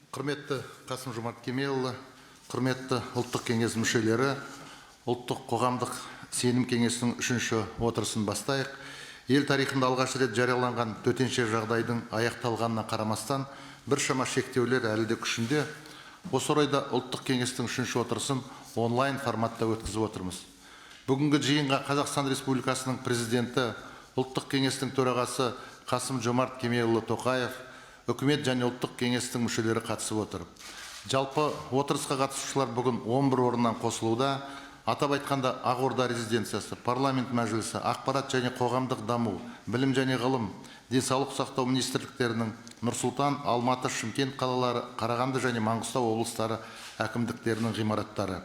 Құрметті Қасым-Жомарт Кемелұлы, құрметті ұлттық кеңес мүшелері, ұлттық қоғамдық сенім кеңесінің 3-ші отырысын бастайық. Ел тарихында алғаш рет жарияланған төтенше жағдайдың аяқталғанына қарамастан біршама шектеулер әлі де күшінде. Осы орайда ұлттық кеңестің 3-ші отырысын онлайн форматта өткізіп отырмыз. Бүгінгі жиынға Қазақстан Республикасының президенті, ұлттық кеңестің төрағасы Қасым-Жомарт Кемелұлы Тоқаев, үкімет және ұлттық кеңестің мүшелері қатысып отыр. Жалпы отырысқа қатысушылар бүгін 11 орыннан қосылуда. Атап айтқанда Ақорда резиденциясы, парламент мәжілісі, ақпарат және қоғамдық даму, білім және ғылым, денсаулық сақтау министрліктерінің Нұр-Сұлтан, Алматы, Шымкент қалалары, Қарағанды және Маңғыстау облыстары әкімдіктерінің ғимараттары.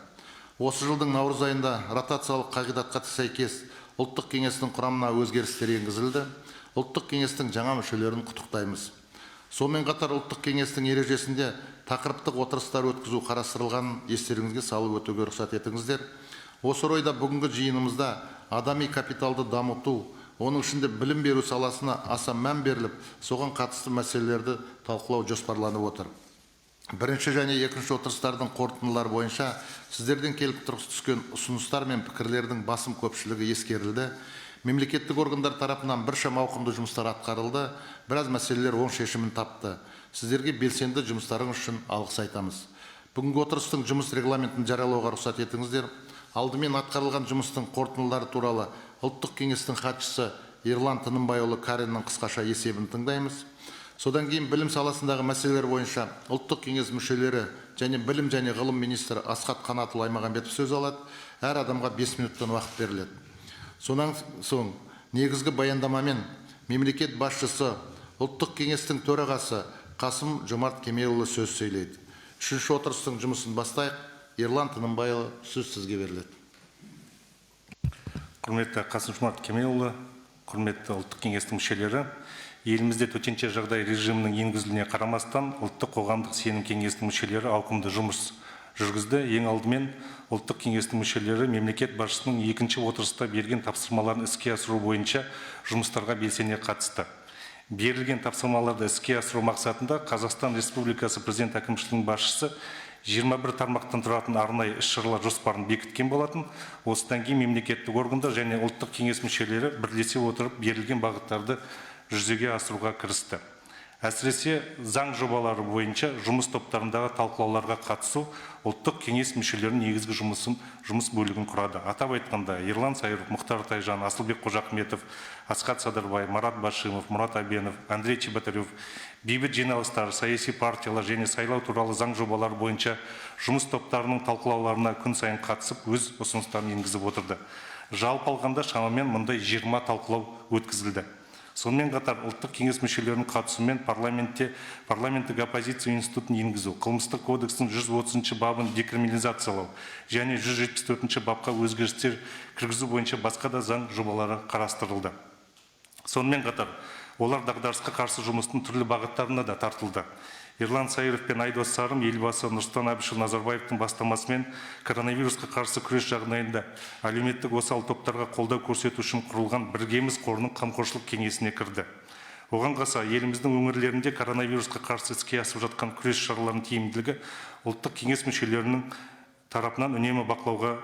Осы жылдың наурыз айында ротациялық қағидатқа сәйкес ұлттық кеңестің құрамына өзгерістер енгізілді. Ұлттық кеңестің жаңа мүшелерін құттықтаймыз. Сонымен қатар ұлттық кеңестің ережесінде тақырыптық отырыстар өткізу қарастырылғанын естеріңізге салып өтуге рұқсат етіңіздер. Осы орайда бүгінгі жиынымызда адами капиталды дамыту, оның ішінде білім беру саласына аса мән беріліп, соған қатысты мәселелерді талқылау жоспарланып отыр. Бірінші және екінші отырыстардың қорытындылары бойынша сіздерден келіп түскен ұсыныстар мен пікірлердің басым көпшілігі ескерілді. Мемлекеттік органдар тарапынан біршама ауқымды жұмыстар атқарылды, біраз мәселелер оң шешімін тапты. Сіздерге белсенді жұмыстарыңыз үшін алғыс айтамыз. Бүгінгі отырыстың жұмыс регламентін жариялауға рұқсат етіңіздер. Алдымен атқарылған жұмыстың қорытындылары туралы ұлттық кеңестің хатшысы Ерлан Тынымбайұлы Кариннің қысқаша есебін тыңдаймыз. Содан кейін білім саласындағы мәселелер бойынша ұлттық кеңес мүшелері және білім және ғылым министрі Асхат Қанатұлы Аймағамбетов сөз алады. Әр адамға 5 минуттан уақыт беріледі. Сонан соң негізгі баяндамамен мемлекет басшысы ұлттық кеңестің төрағасы Қасым-Жомарт Кемелұлы сөз сөйлейді. 3-ші отырыстың жұмысын бастайық. Ерлан Тынымбайұлы, сөз сізге беріледі. Құрметті Қасым-Жомарт Кемелұлы, құрметті ұлттық кеңестің мүшелері, елімізде төтенше жағдай режимінің енгізілуіне қарамастан ұлттық қоғамдық сенім кеңесінің мүшелері ауқымды жұмыс жүргізді. Ең алдымен ұлттық кеңестің мүшелері мемлекет басшысының екінші отырыста берген тапсырмаларын іске асыру бойынша жұмыстарға белсене қатысты. Берілген тапсырмаларды іске асыру мақсатында Қазақстан Республикасы президент әкімшілігінің басшысы 21 тармақтан тұратын арнайы іс-шаралар жоспарын бекіткен болатын. Осыдан кейін мемлекеттік органдар және ұлттық кеңес мүшелері бірлесе отырып берілген бағыттарды жүзеге асыруға кірісті. Әсіресе заң жобалары бойынша жұмыс топтарындағы талқылауларға қатысу ұлттық кеңес мүшелерінің негізгі жұмыс бөлігін құрады. Атап айтқанда Ерлан Сайыров, Мұхтар Тайжан, Асылбек Қожахметов, Асхат Садырбай, Марат Башимов, Мұрат Әбенов, Андрей Чеботарев, бейбіт жиналыстар, саяси партиялар және сайлау туралы заң жобалары бойынша жұмыс топтарының талқылауларына күн сайын қатысып, өз ұсыныстарын енгізіп отырды. Жалпы алғанда шамамен мұндай 20 талқылау өткізілді. Сонымен қатар ұлттық кеңес мүшелерінің қатысуымен парламенттік оппозиция институтын енгізу, қылмыстық кодекстің 130 бабын декриминализациялау және 174 бапқа өзгерістер кіргізу бойынша басқа да заң жобалары қарастырылды. Сонымен қатар олар дағдарысқа қарсы жұмыстың түрлі бағыттарына да тартылды. Ерлан Сайыров пен Айдос Сарым елбасы Нұрсұлтан Әбішұлы Назарбаевтың бастамасымен коронавирусқа қарсы күрес жағдайында әлеуметтік осал топтарға қолдау көрсету үшін құрылған Біргеміз қорының қамқоршылық кеңесіне кірді. Оған қоса еліміздің өңірлерінде коронавирусқа қарсы іске асып жатқан күрес шараларының тиімділігі ұлттық кеңес мүшелерінің тарапынан үнемі бақылауға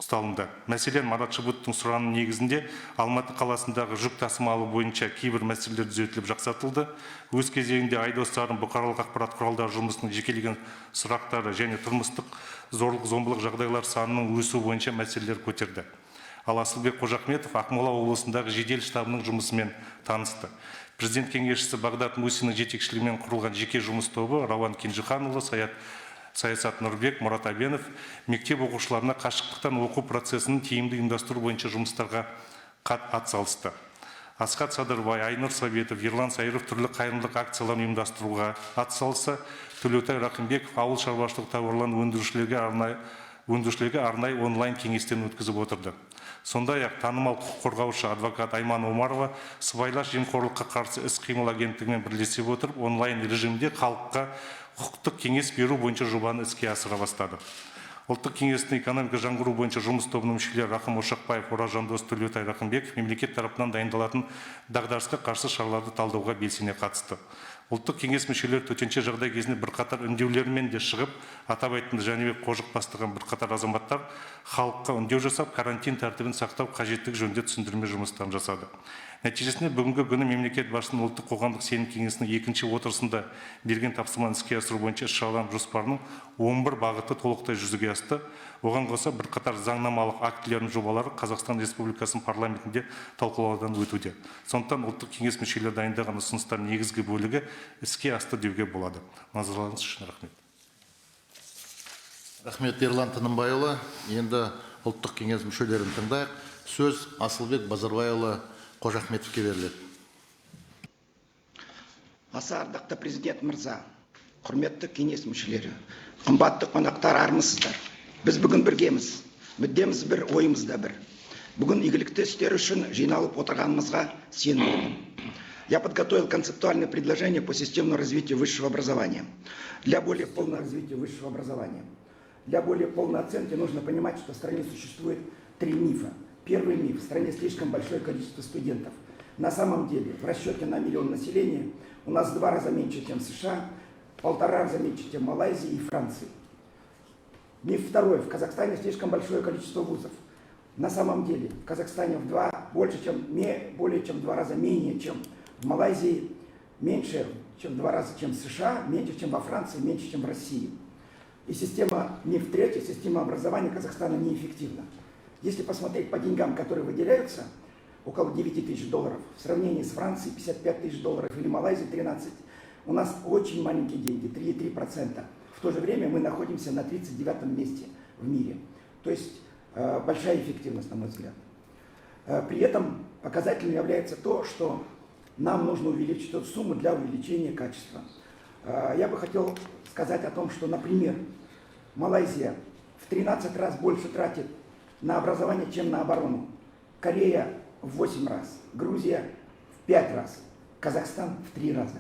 ұсталынды. Мәселен, Марат Шыбұттың сұранының негізінде Алматы қаласындағы жүк тасымалы бойынша кейбір мәселелер түзетіліп жақсартылды. Өз кезегінде Айдос Сарым бұқаралық ақпарат құралдары жұмысының жекелеген сұрақтары және тұрмыстық зорлық-зомбылық жағдайлар санының өсуі бойынша мәселелер көтерді. Ал Асылбек Қожахметов Ақмола облысындағы жедел штабының жұмысымен танысты. Президент кеңесшісі Бағдат Мусиннің жетекшілігімен құрылған жеке жұмыс тобы Рауан Кенжиханұлы, Саясат Нұрбек, Мұрат Әбенов мектеп оқушыларына қашықтықтан оқу процесінің тиімді ұйымдастыру бойынша жұмыстарға атсалысты. Асхат Садырбай, Айнұр Сабетов, Ерлан Сайыров түрлі қайырымдылық акцияларын ұйымдастыруға атсалысса, Төлеутай Рақымбеков ауыл шаруашылық тауарларын өндірушілерге арнайы онлайн кеңестен өткізіп отырды. Сондай-ақ танымал құқық қорғаушы адвокат Айман Омарова сыбайлас жемқорлыққа қарсы іс-қимыл агенттігімен бірлесе отырып онлайн режимде халыққа құқықтық кеңес беру бойынша жобаны іске асыра бастады. Ұлттық кеңестің экономика жаңғыру бойынша жұмыс тобының мүшелері Рахым Ошақбаев, Оразжан Дос, Төлеутай Рақымбеков мемлекет тарапынан дайындалатын дағдарысқа қарсы шараларды талдауға белсене қатысты. Ұлттық кеңес мүшелері төтенше жағдай кезінде бірқатар үндеулермен де шығып, атап айтқанда Жәнібек Қожық бастаған бірқатар азаматтар халыққа үндеу жасап, карантин тәртібін сақтау қажеттігі жөнінде түсіндірме жұмыстарын жасады. Нәтижесінде бүгінгі күні мемлекет басшысының ұлттық қоғамдық сенім кеңесінің екінші отырысында берген тапсырманы іске асыру бойынша іс-шаралар жоспарының 11 бағыты толықтай жүзеге асты. Оған қоса бірқатар заңнамалық актілердің жобалары Қазақстан Республикасының парламентінде талқылаудан өтуде. Сондықтан ұлттық кеңес мүшелері дайындаған ұсыныстардың негізгі бөлігі іске асты деуге болады. Назарларыңыз үшін рахмет. Рахмет, Ерлан Тынымбайұлы. Енді ұлттық кеңес мүшелерін тыңдайық. Сөз Асылбек Базарбайұлы Қожахметовке беріледі. Аса ардақты президент мырза, құрметті кеңес мүшелері, қымбатты қонақтар, армысыздар. Біз бүгін біргеміз, мүддеміз бір, ойымыз да бір. Бүгін игілікті істер үшін жиналып отырғанымызға сенімдімін. Я подготовил концептуальное предложение по системному развитию высшего образования. Для более полного развития высшего образования. Для более полной оценки нужно понимать, что в стране существует 3 мифа. Первый миф. В стране слишком большое количество студентов. На самом деле, в расчете на миллион населения у нас в 2 раза меньше, чем в США, в 1,5 раза меньше, чем в Малайзии и Франции. Миф второй. В Казахстане слишком большое количество вузов. На самом деле, в Казахстане более чем в 2 раза менее, чем в Малайзии, меньше, чем в 2 раза, чем в США, меньше, чем во Франции, меньше, чем в России. И миф третий, система образования Казахстана неэффективна. Если посмотреть по деньгам, которые выделяются, около 9 тысяч долларов, в сравнении с Францией 55 тысяч долларов или Малайзией 13, у нас очень маленькие деньги, 3,3%. В то же время мы находимся на 39-м месте в мире. То есть большая эффективность, на мой взгляд. При этом показателем является то, что нам нужно увеличить эту сумму для увеличения качества. Я бы хотел сказать о том, что, например, Малайзия в 13 раз больше тратит на образование, чем на оборону. Корея в 8 раз, Грузия в 5 раз, Казахстан в 3 раза.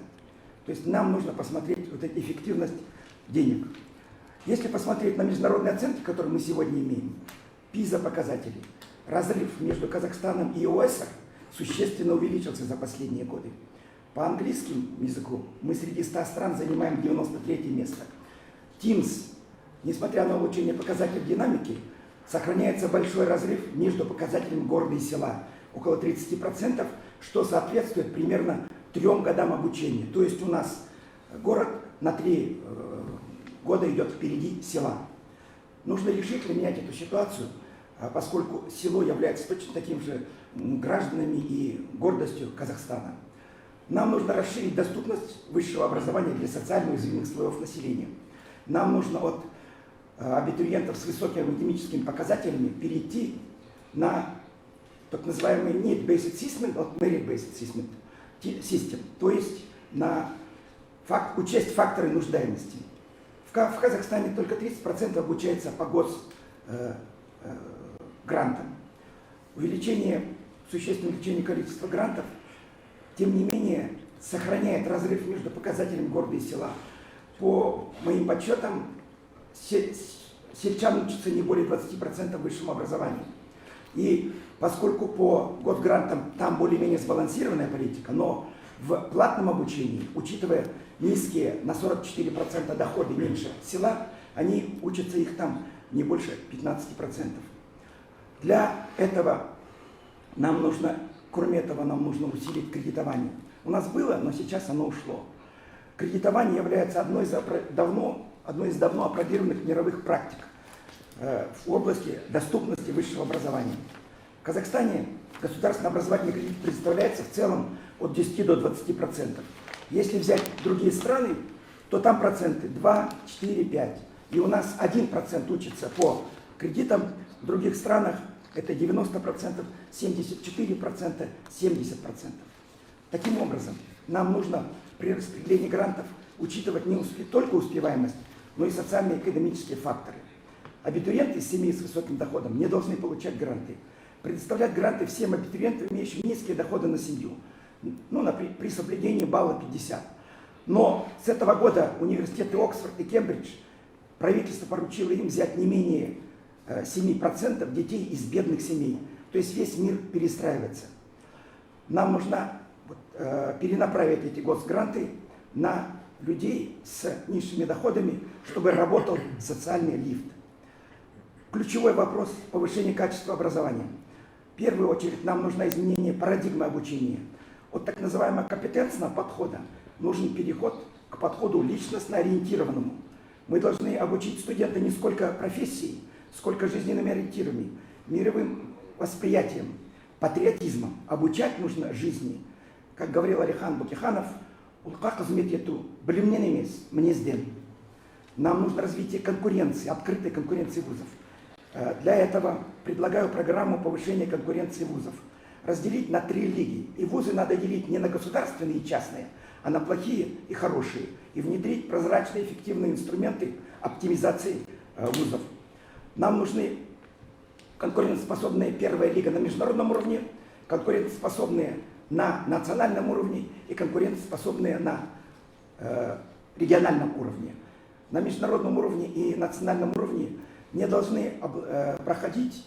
То есть нам нужно посмотреть вот эту эффективность денег. Если посмотреть на международные оценки, которые мы сегодня имеем, ПИЗа показатели, разрыв между Казахстаном и ОСР существенно увеличился за последние годы. По английскому языку мы среди 100 стран занимаем 93 место. ТИМС, несмотря на улучшение показателей динамики, сохраняется большой разрыв между показателями города и села, около 30%, что соответствует примерно 3 годам обучения. То есть у нас город на 3 года идет впереди села. Нужно решительно менять эту ситуацию, поскольку село является точно таким же гражданами и гордостью Казахстана. Нам нужно расширить доступность высшего образования для социально уязвимых слоев населения. Нам нужно от абитуриентов с высокими академическими показателями перейти на так называемый need-based assessment от merit-based system, то есть на учесть факторы нуждаемости. В Казахстане только 30% обучается по грантам. Существенное увеличение количества грантов, тем не менее, сохраняет разрыв между показателями города и села. По моим подсчетам, сельчан учатся не более 20% высшему образованию. И поскольку по госгрантам там более-менее сбалансированная политика, но в платном обучении, учитывая низкие на 44% доходы меньше села, они учатся их там не больше 15%. Для этого кроме этого, нам нужно усилить кредитование. У нас было, но сейчас оно ушло. Кредитование является одной из давно опробированных мировых практик в области доступности высшего образования. В Казахстане государственный образовательный кредит представляется в целом от 10 до 20%. Если взять другие страны, то там проценты 2, 4, 5. И у нас 1% учится по кредитам, в других странах это 90%, 74%, 70%. Таким образом, нам нужно при распределении грантов учитывать не только успеваемость, но и социальные и экономические факторы. Абитуриенты из семей с высоким доходом не должны получать гранты. Предоставлять гранты всем абитуриентам, имеющим низкие доходы на семью, при соблюдении балла 50. Но с этого года университеты Оксфорд и Кембридж, правительство поручило им взять не менее 7% детей из бедных семей. То есть весь мир перестраивается. Нам нужно перенаправить эти госгранты на людей с низшими доходами, чтобы работал социальный лифт. Ключевой вопрос – повышения качества образования. В первую очередь нам нужно изменение парадигмы обучения. От так называемого компетентного подхода нужен переход к подходу личностно ориентированному. Мы должны обучить студента не сколько профессией, сколько жизненными ориентирами, мировым восприятием, патриотизмом. Обучать нужно жизни. Как говорил Алихан Букиханов, нам нужно развитие конкуренции, открытой конкуренции вузов. Для этого предлагаю программу повышения конкуренции вузов. Разделить на 3 лиги. И вузы надо делить не на государственные и частные, а на плохие и хорошие. И внедрить прозрачные эффективные инструменты оптимизации вузов. Нам нужны конкурентоспособная первая лига на международном уровне, конкурентоспособные на национальном уровне и конкурентоспособные на региональном уровне. На международном уровне и национальном уровне не должны проходить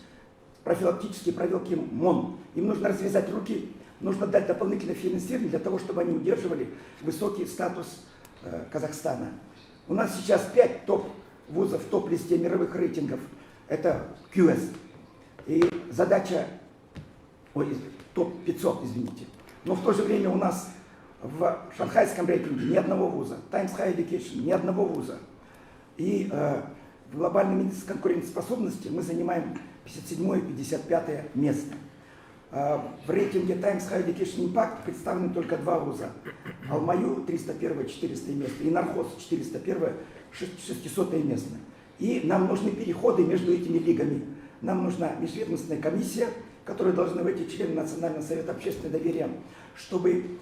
профилактические проверки МОН. Им нужно развязать руки, нужно дать дополнительное финансирование для того, чтобы они удерживали высокий статус Казахстана. У нас сейчас 5 топ-вузов в топ-листе мировых рейтингов. Это QS. И задача, топ-500, извините. Но в то же время у нас в шанхайском рейтинге ни одного вуза, Times Higher Education ни одного вуза. И в глобальном индексе конкурентоспособности мы занимаем 57 и 55 место. В рейтинге Times Higher Education Impact представлены только 2 вуза. Алмаю 301 400 место и Нархоз 401 600 место. И нам нужны переходы между этими лигами. Нам нужна межведомственная комиссия, которой должны войти члены Национального совета общественного доверия, чтобы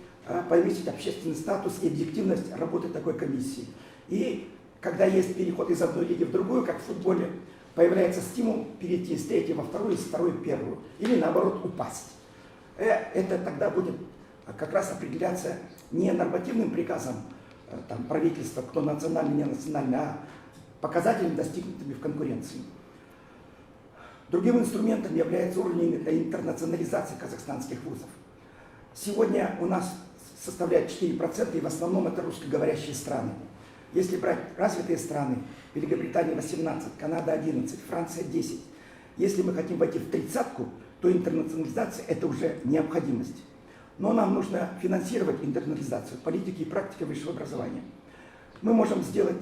повысить общественный статус и объективность работы такой комиссии. И когда есть переход из одной лиги в другую, как в футболе, появляется стимул перейти с 3 во 2, с 2 в 1, или наоборот упасть. Это тогда будет как раз определяться не нормативным приказом правительства, кто национальный, не национальный, а показателями, достигнутыми в конкуренции. Другим инструментом является уровень интернационализации казахстанских вузов. Сегодня у нас составляет 4%, и в основном это русскоговорящие страны. Если брать развитые страны, Великобритания 18, Канада 11, Франция 10. Если мы хотим войти в 30-ку, то интернационализация – это уже необходимость. Но нам нужно финансировать интернационализацию политики и практики высшего образования. Мы можем сделать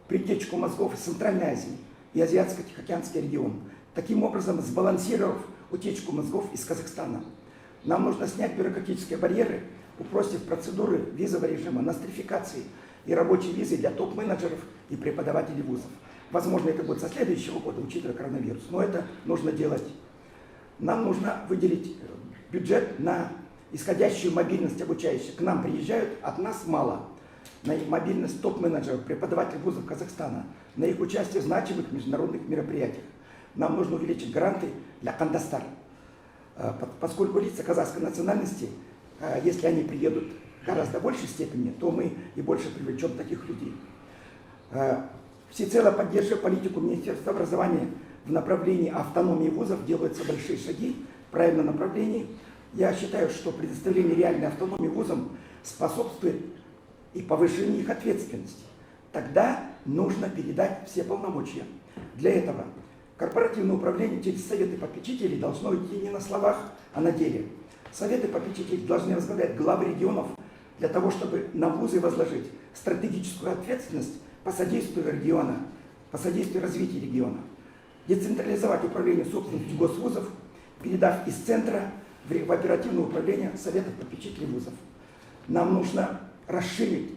притечку мозгов из Центральной Азии и Азиатско-Тихоокеанский регион, таким образом сбалансировав утечку мозгов из Казахстана. Нам нужно снять бюрократические барьеры, упростив процедуры визового режима, нострификации и рабочей визы для топ-менеджеров и преподавателей вузов. Возможно, это будет со следующего года, учитывая коронавирус, но это нужно делать. Нам нужно выделить бюджет на исходящую мобильность обучающих. К нам приезжают, от нас мало. На мобильность топ-менеджеров, преподавателей вузов Казахстана, на их участие в значимых международных мероприятиях. Нам нужно увеличить гранты для Кандастар, поскольку лица казахской национальности, если они приедут в гораздо большей степени, то мы и больше привлечем таких людей. Всецело поддерживая политику Министерства образования в направлении автономии вузов, делаются большие шаги в правильном направлении. Я считаю, что предоставление реальной автономии вузам способствует и повышению их ответственности. Тогда нужно передать все полномочия. Для этого корпоративное управление через советы попечителей должно идти не на словах, а на деле. Советы попечителей должны возглавлять главы регионов для того, чтобы на вузы возложить стратегическую ответственность по содействию региона, по содействию развитию региона. Децентрализовать управление собственностью госвузов, передав из центра в оперативное управление советов попечителей вузов. Нам нужно расширить,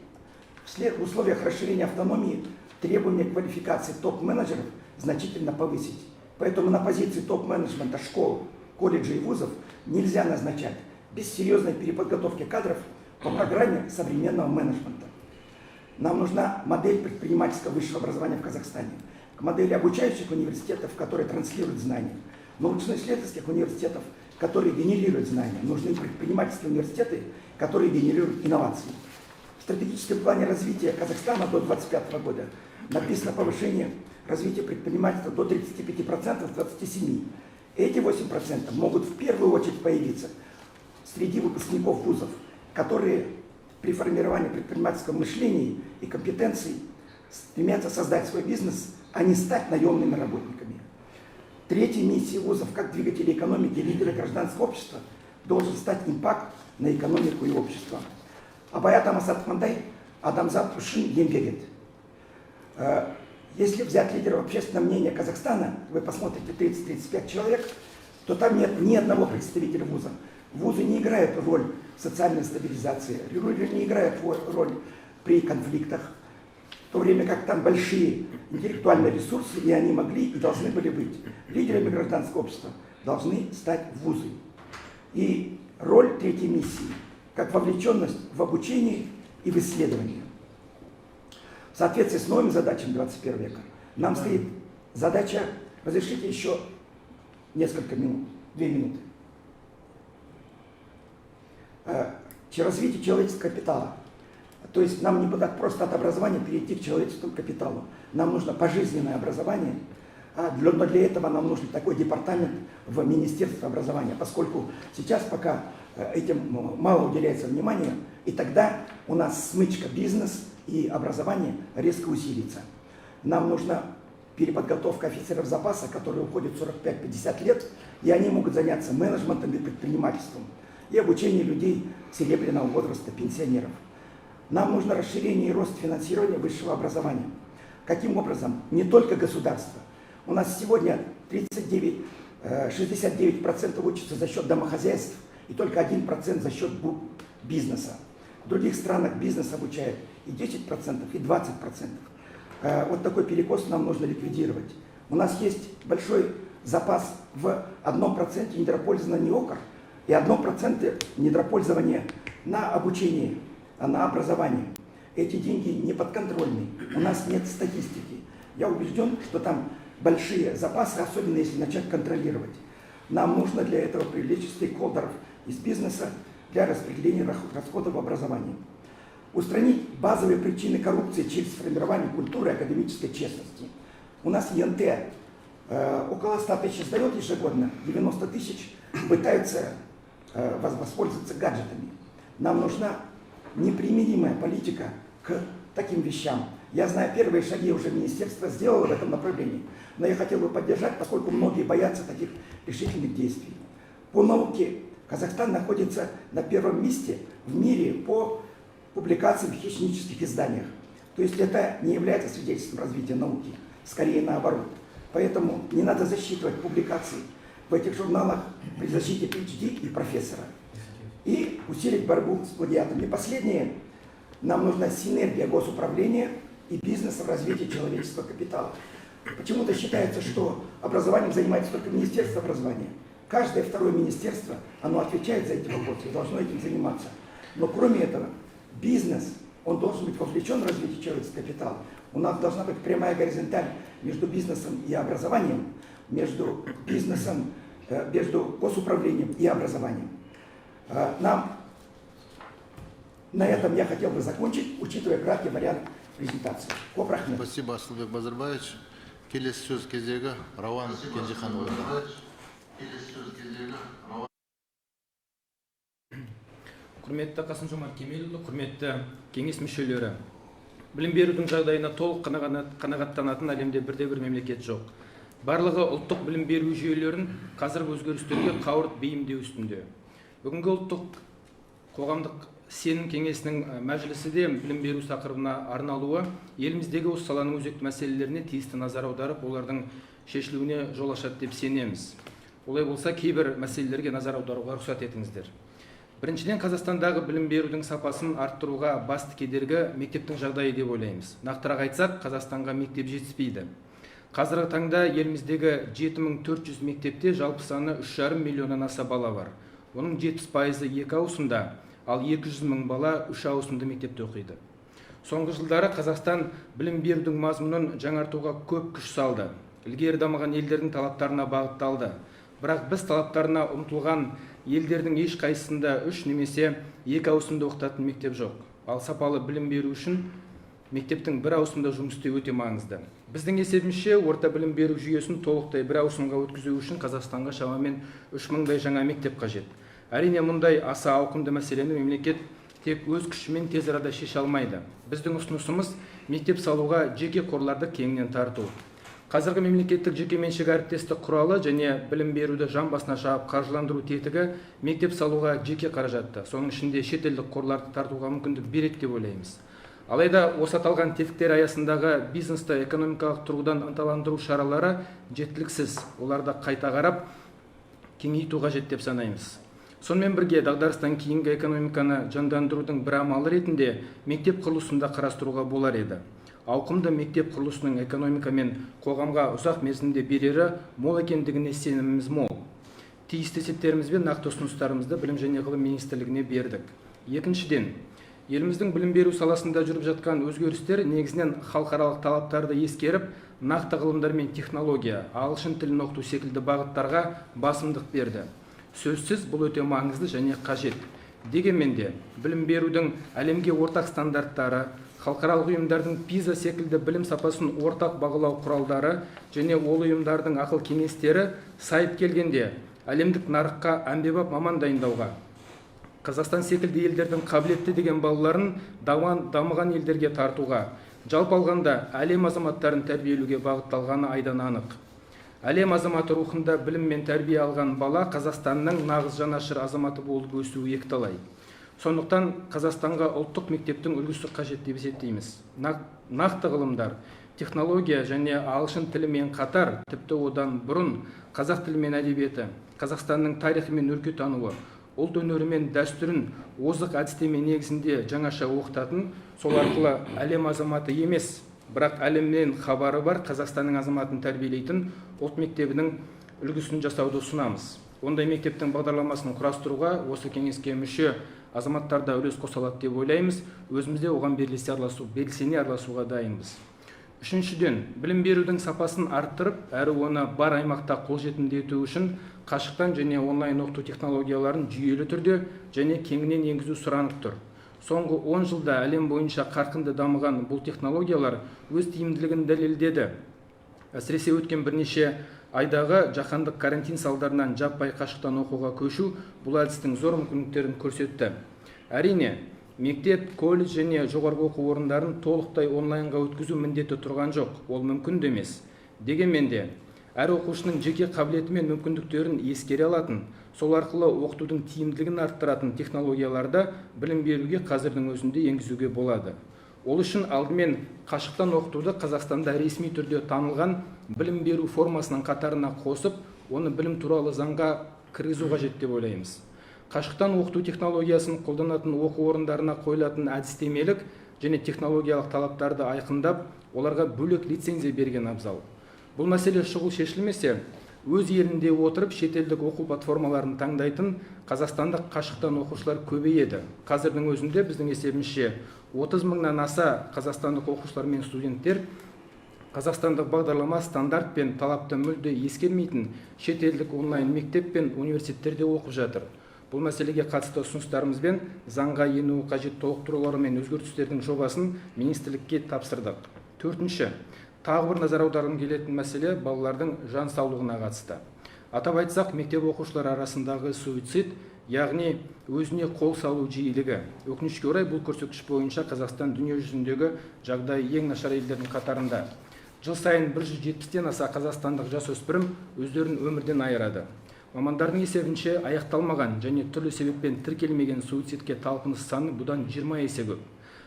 в условиях расширения автономии, требования квалификации топ-менеджеров значительно повысить. Поэтому на позиции топ-менеджмента школ, колледжей и вузов нельзя назначать без серьезной переподготовки кадров по программе современного менеджмента. Нам нужна модель предпринимательского высшего образования в Казахстане, к модели обучающих университетов, которые транслируют знания, научно-исследовательских университетов, которые генерируют знания. Нужны предпринимательские университеты, которые генерируют инновации. В стратегическом плане развития Казахстана до 2025 года написано повышение развития предпринимательства до 35% с 27%. Эти 8% могут в первую очередь появиться среди выпускников вузов, которые при формировании предпринимательского мышления и компетенций стремятся создать свой бизнес, а не стать наемными работниками. Третьей миссией вузов, как двигатели экономики и лидеры гражданского общества, должен стать импакт на экономику и общество. Абай атамасатмандай адамзат ушин еңбек ет. Если взять лидеров общественного мнения Казахстана, вы посмотрите 30-35 человек, то там нет ни одного представителя вуза. Вузы не играют роль в социальной стабилизации, вузы не играют роль при конфликтах, в то время как там большие интеллектуальные ресурсы, и они могли и должны были быть. Лидерами гражданского общества должны стать вузы. И роль третьей миссии, как вовлеченность в обучение и в исследование. В соответствии с новыми задачами 21 века нам стоит задача, разрешите еще несколько минут, 2 минуты. Развитие человеческого капитала. То есть нам не так просто от образования перейти к человеческому капиталу. Нам нужно пожизненное образование. Но для этого нам нужен такой департамент в Министерстве образования, поскольку сейчас пока этим мало уделяется внимания, и тогда у нас смычка бизнес и образование резко усилится. Нам нужна переподготовка офицеров запаса, которые уходят 45-50 лет, и они могут заняться менеджментом и предпринимательством, и обучение людей серебряного возраста, пенсионеров. Нам нужно расширение и рост финансирования высшего образования. Каким образом? Не только государство. У нас сегодня 69% учатся за счет домохозяйств и только 1% за счет бизнеса. В других странах бизнес обучает и 10%, и 20%. Вот такой перекос нам нужно ликвидировать. У нас есть большой запас в 1% недропользования неокр и 1% недропользования на обучение, на образование. Эти деньги не подконтрольны, у нас нет статистики. Я убежден, что там большие запасы, особенно если начать контролировать. Нам нужно для этого привлечь стейкхолдеров из бизнеса для распределения расходов в образовании. Устранить базовые причины коррупции через формирование культуры академической честности. У нас ЕНТ около 100 тысяч сдает ежегодно, 90 тысяч пытаются воспользоваться гаджетами. Нам нужна непримиримая политика к таким вещам. Я знаю, первые шаги уже министерство сделало в этом направлении, но я хотел бы поддержать, поскольку многие боятся таких решительных действий. По науке Казахстан находится на первом месте в мире по публикациям в хищнических изданиях. То есть это не является свидетельством развития науки, скорее наоборот. Поэтому не надо засчитывать публикации в этих журналах при защите PhD и профессора. И усилить борьбу с плагиатом. И последнее, нам нужна синергия госуправления и бизнеса в развитии человеческого капитала. Почему-то считается, что образованием занимается только Министерство образования. Каждое второе министерство, оно отвечает за эти вопросы, должно этим заниматься. Но кроме этого, бизнес, он должен быть вовлечен в развитие человеческого капитала. У нас должна быть прямая горизонталь между бизнесом и образованием, между бизнесом, между госуправлением и образованием. На этом я хотел бы закончить, учитывая краткий вариант презентации. Спасибо, Асылбек Базарбаевич. Келесі сөз кезегі Рауан Кенжиханұлына. Құрметті Қасым-Жомарт Кемелұлы, құрметті кеңес мүшелері. Білім берудің жағдайына толық қанағаттанатын әлемде бірде-бір мемлекет жоқ. Барлығы ұлттық білім беру жүйелерін қазіргі өзгерістерге қауырт бейімдеу үстінде. Бүгінгі ұлттық қоғамдық сенім кеңесінің мәжілісі де білім беру тақырыбына арналуы еліміздегі осы саланың өзекті мәселелеріне тиісті назар аударып, олардың шешілуіне жол ашады деп сенеміз. Олай болса, кейбір мәселелерге назар аударуға рұқсат етіңіздер. Біріншіден, Қазақстандағы білім берудің сапасын арттыруға басты кедергі мектептің жағдайы деп ойлаймыз. Нақтырақ айтсақ, Қазақстанға мектеп жетіспейді. Қазіргі таңда еліміздегі 7400 мектепте жалпы саны 3,5 миллионнан аса бала бар. Оның 70%-ы 2 ауысымда, ал 200 мың бала 3 ауысымды мектепте оқиды. Соңғы жылдары Қазақстан білім берудің мазмұнын жаңартуға көп күш салды. Ілгері дамыған елдердің талаптарына бағытталды. Бірақ біз талаптарына ұмтылған елдердің еш қайсысында 3 немесе 2 ауысымда оқытатын мектеп жоқ. Ал сапалы білім беру үшін мектептің 1 ауысымда жұмыс істеуі өте маңызды. Біздің есебімізше, орта білім беру жүйесін толықтай 1 ауысымға өткізу үшін Қазақстанға шамамен 3 мыңдай жаңа мектеп қажет. Әрине, мұндай аса ауқымды мәселені мемлекет тек өз күшімен тез арада шеше алмайды. Біздің ұсынысымыз мектеп салуға жеке қорларды кеңінен тарту. Қазіргі мемлекеттік жекеменшік әріптестік құралы және білім беруді жан басына шағып қаржыландыру тетігі мектеп салуға жеке қаражатты, соның ішінде шетелдік қорларды тартуға мүмкіндік береді деп ойлаймыз. Алайда осы аталған тетіктер аясындағы бизнесті экономикалық тұрғыдан ынталандыру шаралары жеткіліксіз. Оларды қайта қарап, кеңейту қажет деп санаймыз. Сонымен бірге дағдарыстан кейінгі экономиканы жандандырудың бір амалы ретінде мектеп құрылысында қарастыруға болар еді. Ауқымды мектеп құрылысының экономика мен қоғамға ұзақ мерзімде берері мол екендігіне сеніміміз мол. Тиісті есептеріміз бен нақты ұсыныстарымызды білім және ғылым министрлігіне бердік. Екіншіден, еліміздің білім беру саласында жүріп жатқан өзгерістер негізінен халықаралық талаптарды ескеріп, нақты ғылымдар мен технология, ағылшын тілін оқыту секілді бағыттарға басымдық берді. Сөзсіз бұл өте маңызды және қажет. Дегенмен де, білім берудің әлемге ортақ стандарттары, халықаралық ұйымдардың PISA секілді білім сапасын ортақ бағалау құралдары және ол ұйымдардың ақыл кеңестері сайып келгенде әлемдік нарыққа әмбебап маман дайындауға, Қазақстан секілді елдердің қабілетті деген балаларын дамыған елдерге тартуға, жалпы алғанда әлем азаматтарын тәрбиелеуге бағытталғаны айдан анық. Әлем азаматы рухында білім мен тәрбие алған бала Қазақстанның нағыз жанашыр азаматы болып өсуі екіталай. Сондықтан Қазақстанға ұлттық мектептің үлгісі қажет деп есептейміз. Нақты ғылымдар, технология және ағылшын тілімен қатар, тіпті одан бұрын қазақ тілі мен әдебиеті, Қазақстанның тарихы мен өлкетануы, ұлт өнері мен дәстүрін озық әдістеме негізінде жаңаша оқытатын, сол арқылы әлем азаматы емес, бірақ әлемнен хабары бар Қазақстанның азаматын тәрбиелейтін ұлт мектебінің үлгісін жасауды ұсынамыз. Ондай мектептің бағдарламасын құрастыруға осы кеңеске мүше азаматтарда үлес қоса алады деп ойлаймыз. Өзімізде оған белсене араласуға дайынбыз. Үшіншіден, білім берудің сапасын арттырып, әрі оны бар аймақта қолжетімді ету үшін қашықтан және онлайн оқыту технологияларын жүйелі түрде және кеңінен енгізу сұранып тұр. Соңғы 10 жылда әлем бойынша қарқынды дамыған бұл технологиялар өз тиімділігін дәлелдеді. Әсіресе өткен бірнеше айдағы жаһандық карантин салдарынан жаппай қашықтан оқуға көшу бұл әдістің зор мүмкіндіктерін көрсетті. Әрине, мектеп, колледж және жоғарғы оқу орындарын толықтай онлайнға өткізу міндеті тұрған жоқ, ол мүмкін де емес. Дегенмен де, әр оқушының жеке қабілеті мен мүмкіндіктерін ескере алатын, сол арқылы оқытудың тиімділігін арттыратын технологияларды білім беруге қазірдің өзінде енгізуге болады. Ол үшін алдымен қашықтан оқытуды Қазақстанда ресми түрде танылған білім беру формасының қатарына қосып, оны білім туралы заңға кіргізу қажет деп ойлаймыз. Қашықтан оқыту технологиясын қолданатын оқу орындарына қойылатын әдістемелік және технологиялық талаптарды айқындап, оларға бөлек лицензия берген абзал. Бұл мәселе шұғыл шешілмесе, өз елінде отырып шетелдік оқу платформаларын таңдайтын қазақстандық қашықтан оқушылар көбейеді. Қазірдің өзінде біздің есебімізше 30 мыңнан аса қазақстандық оқушылар мен студенттер қазақстандық бағдарлама стандарт пен талапты мүлде ескермейтін шетелдік онлайн мектеп пен университеттерде оқып жатыр. Бұл мәселеге қатысты ұсыныстарымызбен заңға енуі қажет толықтырулар мен өзгертістердің жобасын министрлікке тапсырдық. Төртінші, тағы бір назар аударғым келетін мәселе балалардың жан саулығына қатысты. Атап айтсақ, мектеп оқушылар арасындағы суицид, яғни өзіне қол салу жиілігі. Өкінішке орай бұл көрсеткіш бойынша Қазақстан дүние жүзіндегі жағдайы ең нашар елдердің қатарында. Жыл сайын 170-тен аса қазақстандық жасөспірім өздерін өмірден айырады. Мамандардың есебінше аяқталмаған және түрлі себеппен тіркелмеген суицидке талпыныс саны бұдан 20 есе көп.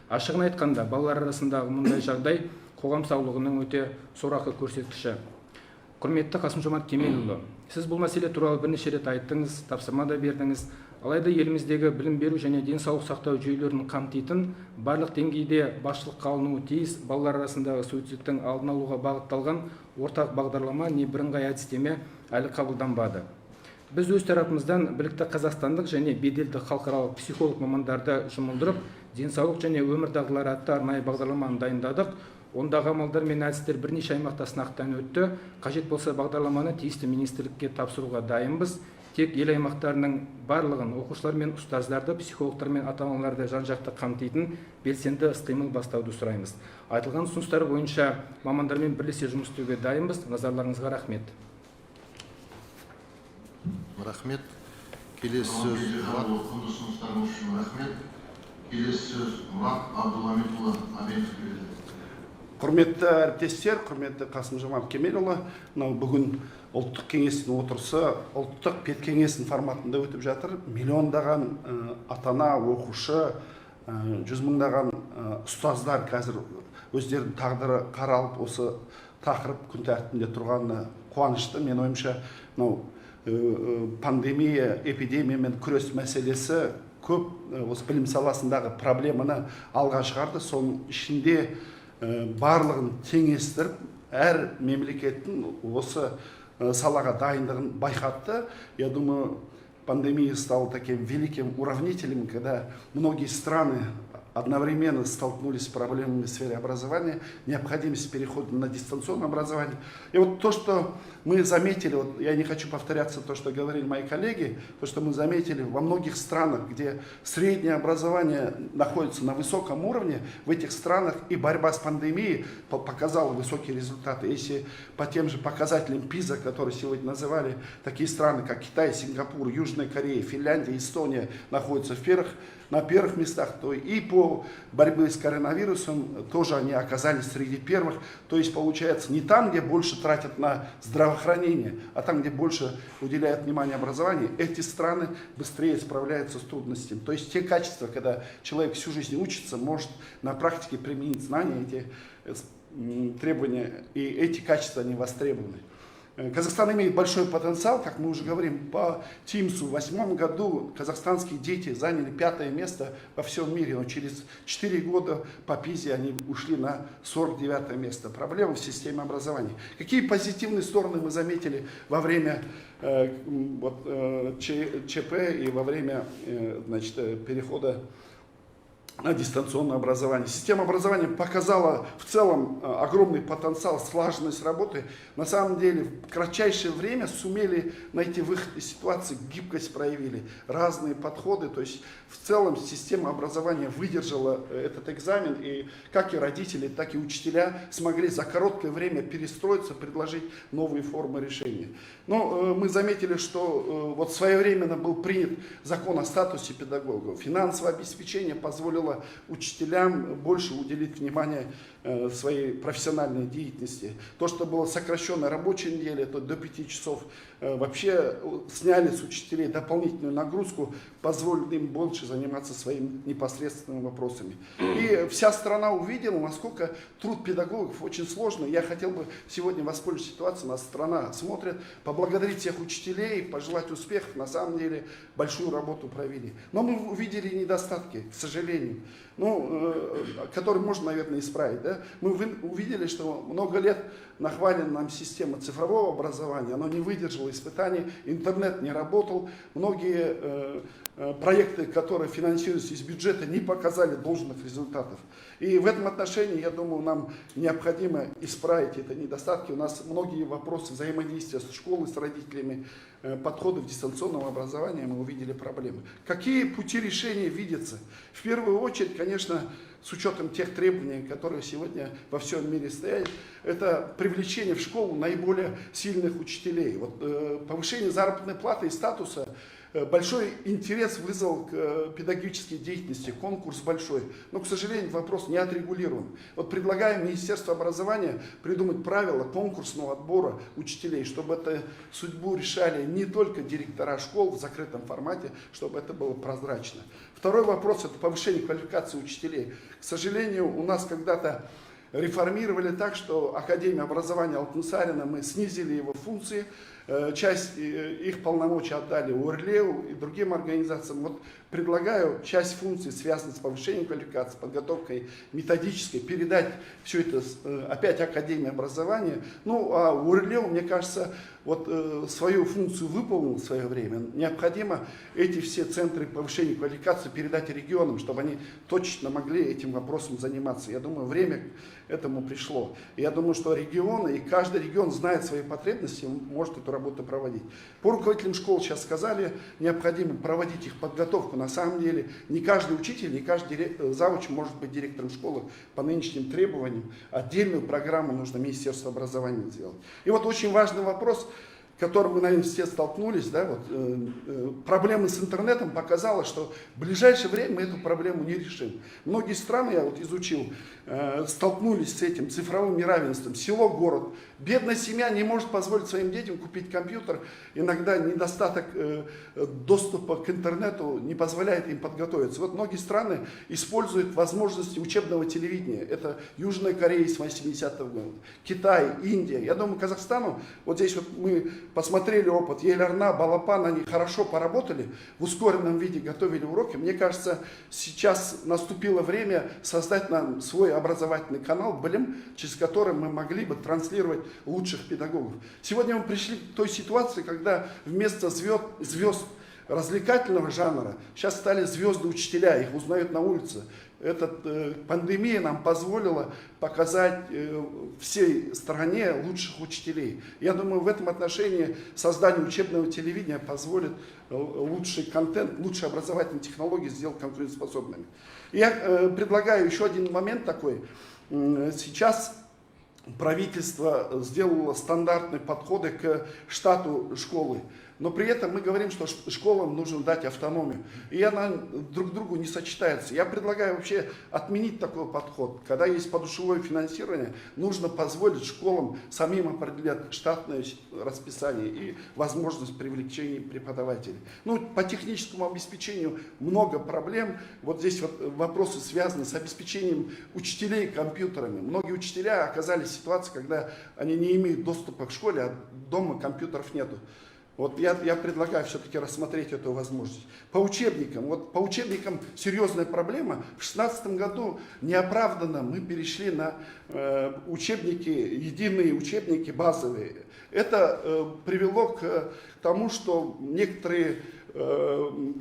Ашығын айтқанда, балалар арасындағы мұндай жағдай қоғам саулығының өте сорақы көрсеткіші. Құрметті Қасым-Жомарт Кемелұлы, сіз бұл мәселе туралы бірнеше рет айттыңыз, тапсырма да бердіңіз. Алайда еліміздегі білім беру және денсаулық сақтау жүйелерін қамтитын барлық деңгейде басшылыққа алынуы тиіс балалар арасындағы суицидтің алдын алуға бағытталған ортақ бағдарлама не бірыңғай әдістеме әлі қабылданбады. Біз өз тарапымыздан білікті қазақстандық және беделді халықаралық психолог мамандарды жұмылдырып, денсаулық және өмір дағдылары атты арнайы бағдарламаны дайындадық. Ондағы амалдар мен әдістер бірнеше аймақта сынақтан өтті. Қажет болса бағдарламаны тиісті министрлікке тапсыруға дайынбыз. Тек ел аймақтарының барлығын оқушылар мен ұстаздарды, психологтар мен ата-аналарды жан-жақты қамтитын белсенді іс-қимыл бастауды сұраймыз. Айтылған ұсыныстар бойынша мамандармен бірлесе жұмыс істеуге дайынбыз. Назарларыңызға рахмет. Рахмет. Келесі сөз рахмет. келесі сөз Мұрат Абдулламитұлы Абенов береді. Құрметті әріптестер, құрметті Қасым Жомарт Кемелұлы, мынау бүгін ұлттық кеңестің отырысы ұлттық педкеңестің форматында өтіп жатыр. Миллиондаған ата-ана, оқушы, 100 мыңдаған ұстаздар қазір өздерінің тағдыры қаралып осы тақырып күн тәртібінде тұрғанына қуанышты. Мен ойымша, мынау пандемия, эпидемиямен күрес мәселесі көп осы білім саласындағы проблеманы алға шығарды. Соның ішінде барлығын теңестіріп, әр мемлекеттің осы салаға дайындығын байқатты. Я думаю, пандемия стала таким великим уравнителем, когда многие страны одновременно столкнулись с проблемами в сфере образования, необходимость перехода на дистанционное образование. И вот то, что мы заметили, вот я не хочу повторяться то, что говорили мои коллеги, то, что мы заметили во многих странах, где среднее образование находится на высоком уровне, в этих странах и борьба с пандемией показала высокие результаты. Если по тем же показателям ПИЗа, которые сегодня называли, такие страны, как Китай, Сингапур, Южная Корея, Финляндия, Эстония находятся на первых местах, то и по борьбе с коронавирусом тоже они оказались среди первых. То есть получается не там, где больше тратят на здравоохранение, а там, где больше уделяют внимание образованию, эти страны быстрее справляются с трудностями. То есть те качества, когда человек всю жизнь учится, может на практике применить знания, эти требования и эти качества они востребованы. Казахстан имеет большой потенциал, как мы уже говорим, по ТИМСу. В 2008 году казахстанские дети заняли 5-е место во всем мире, но через 4 года по ПИЗе они ушли на 49-е место. Проблема в системе образования. Какие позитивные стороны мы заметили во время ЧП и во время перехода на дистанционное образование. Система образования показала в целом огромный потенциал, слаженность работы. На самом деле в кратчайшее время сумели найти выход из ситуации, гибкость проявили, разные подходы. То есть в целом система образования выдержала этот экзамен, и как и родители, так и учителя смогли за короткое время перестроиться, предложить новые формы решения. Но мы заметили, что вот своевременно был принят закон о статусе педагогов. Финансовое обеспечение позволило учителям больше уделить внимание своей профессиональной деятельности. То, что было сокращенная рабочая неделя, то до 5 часов, вообще сняли с учителей дополнительную нагрузку, позволили им больше заниматься своими непосредственными вопросами. И вся страна увидела, насколько труд педагогов очень сложный. Я хотел бы сегодня воспользоваться ситуацией, нас страна смотрит, поблагодарить всех учителей, пожелать успехов. На самом деле большую работу провели. Но мы увидели недостатки, к сожалению, которые можно, наверное, исправить. Да? Мы увидели, что много лет нахвалена нам система цифрового образования, она не выдержала испытаний, интернет не работал, многие проекты, которые финансируются из бюджета, не показали должных результатов. И в этом отношении, я думаю, нам необходимо исправить эти недостатки. У нас многие вопросы взаимодействия с школой, с родителями, подходы в дистанционном образовании, мы увидели проблемы. Какие пути решения видятся? В первую очередь, конечно, с учетом тех требований, которые сегодня во всем мире стоят, это привлечение в школу наиболее сильных учителей. Вот, повышение заработной платы и статуса большой интерес вызвал к педагогической деятельности, конкурс большой, но, к сожалению, вопрос не отрегулирован. Вот предлагаем Министерству образования придумать правила конкурсного отбора учителей, чтобы эту судьбу решали не только директора школ в закрытом формате, чтобы это было прозрачно. Второй вопрос – это повышение квалификации учителей. К сожалению, у нас когда-то реформировали так, что Академия образования Алтынсарина, мы снизили его функции, часть их полномочий отдали УРЛЕУ и другим организациям. Вот предлагаю часть функций, связанных с повышением квалификации, подготовкой методической, передать все это опять Академии образования. Ну, а УРЛЕУ, мне кажется, вот свою функцию выполнил в свое время. Необходимо эти все центры повышения квалификации передать регионам, чтобы они точно могли этим вопросом заниматься. Я думаю, время к этому пришло. И я думаю, что регионы, и каждый регион знает свои потребности, может эту работу проводить. По руководителям школ сейчас сказали, необходимо проводить их подготовку. На самом деле, не каждый учитель, не каждый завуч может быть директором школы по нынешним требованиям. Отдельную программу нужно Министерству образования сделать. И вот очень важный вопрос. которым мы, наверное, все столкнулись, да, вот, проблемы с интернетом показала, что в ближайшее время мы эту проблему не решим. Многие страны, я вот изучил, столкнулись с этим цифровым неравенством. Село, город. Бедная семья не может позволить своим детям купить компьютер. Иногда недостаток доступа к интернету не позволяет им подготовиться. Вот многие страны используют возможности учебного телевидения. Это Южная Корея с 80-го года, Китай, Индия. Я думаю, Казахстану, вот здесь вот мы посмотрели опыт, Еларна, Балапан, они хорошо поработали, в ускоренном виде готовили уроки. Мне кажется, сейчас наступило время создать нам свой образовательный канал «Блим», через который мы могли бы транслировать лучших педагогов. Сегодня мы пришли к той ситуации, когда вместо звезд развлекательного жанра сейчас стали звезды учителя, их узнают на улице. Пандемия нам позволила показать всей стране лучших учителей. Я думаю, в этом отношении создание учебного телевидения позволит лучший контент, лучшие образовательные технологии сделать конкурентоспособными. Я предлагаю еще один момент такой. Сейчас правительство сделало стандартные подходы к штату школы. Но при этом мы говорим, что школам нужно дать автономию. И она друг к другу не сочетается. Я предлагаю вообще отменить такой подход. Когда есть подушевое финансирование, нужно позволить школам самим определять штатное расписание и возможность привлечения преподавателей. Ну, по техническому обеспечению много проблем. Вот здесь вот вопросы связаны с обеспечением учителей компьютерами. Многие учителя оказались в ситуации, когда они не имеют доступа к школе, а дома компьютеров нету. Вот я предлагаю все-таки рассмотреть эту возможность. По учебникам серьезная проблема. В 2016 году неоправданно мы перешли на учебники, единые учебники базовые. Это привело к тому, что некоторые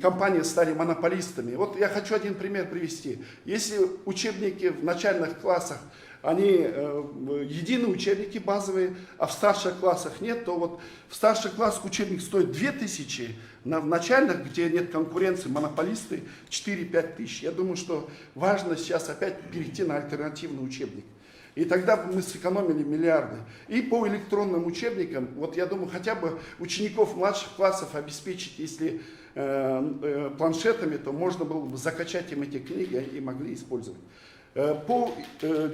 компании стали монополистами. Вот я хочу один пример привести. Если учебники в начальных классах, они единые учебники базовые, а в старших классах нет, то вот в старших классах учебник стоит 2000, в начальных, где нет конкуренции, монополисты 4-5 тысяч. Я думаю, что важно сейчас опять перейти на альтернативный учебник. И тогда мы сэкономили миллиарды. И по электронным учебникам, вот я думаю, хотя бы учеников младших классов обеспечить, если планшетами, то можно было бы закачать им эти книги и могли использовать. По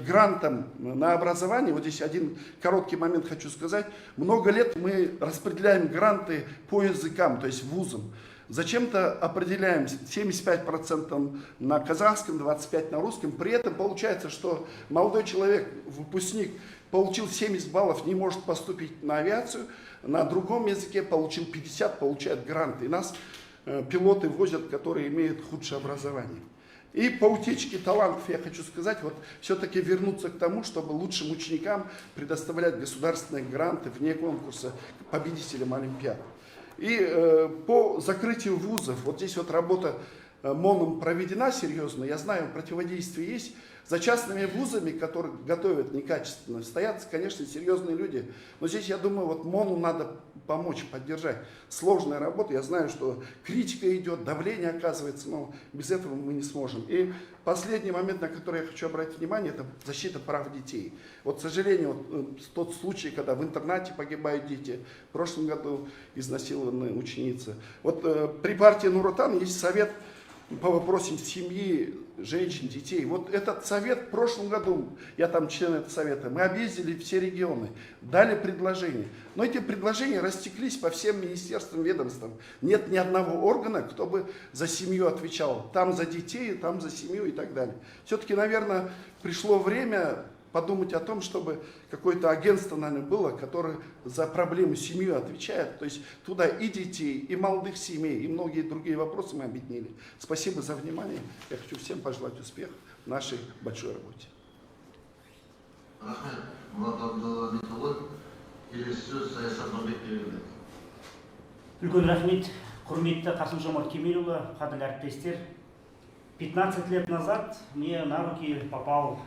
грантам на образование, вот здесь один короткий момент хочу сказать. Много лет мы распределяем гранты по языкам, то есть вузам. Зачем-то определяем 75% на казахском, 25% на русском. При этом получается, что молодой человек, выпускник, получил 70 баллов, не может поступить на авиацию, на другом языке получил 50, получает гранты. И нас пилоты возят, которые имеют худшее образование. И по утечке талантов я хочу сказать, вот все-таки вернуться к тому, чтобы лучшим ученикам предоставлять государственные гранты вне конкурса победителям Олимпиад. И по закрытию вузов, вот здесь вот работа МОНом проведена серьезно, я знаю, противодействие есть. За частными вузами, которые готовят некачественно, стоят, конечно, серьезные люди. Но здесь, я думаю, вот МОНу надо помочь, поддержать. Сложная работа, я знаю, что критика идет, давление оказывается, но без этого мы не сможем. И последний момент, на который я хочу обратить внимание, это защита прав детей. Вот, к сожалению, вот, тот случай, когда в интернате погибают дети, в прошлом году изнасилованная ученица. Вот при партии Нур-Отан есть совет по вопросам семьи, женщин, детей. Вот этот совет в прошлом году, я там член этого совета, мы объездили все регионы, дали предложения. Но эти предложения растеклись по всем министерствам, ведомствам. Нет ни одного органа, кто бы за семью отвечал. Там за детей, там за семью и так далее. Все-таки, наверное, пришло время подумать о том, чтобы какое-то агентство, наверное, было, которое за проблему семьи отвечает. То есть туда и детей, и молодых семей, и многие другие вопросы мы объединили. Спасибо за внимание. Я хочу всем пожелать успеха в нашей большой работе. Үлкен рахмет, құрметті Қасым-Жомарт Кемелұлы, қадірлі әріптестер. 15 лет назад мне на руки попал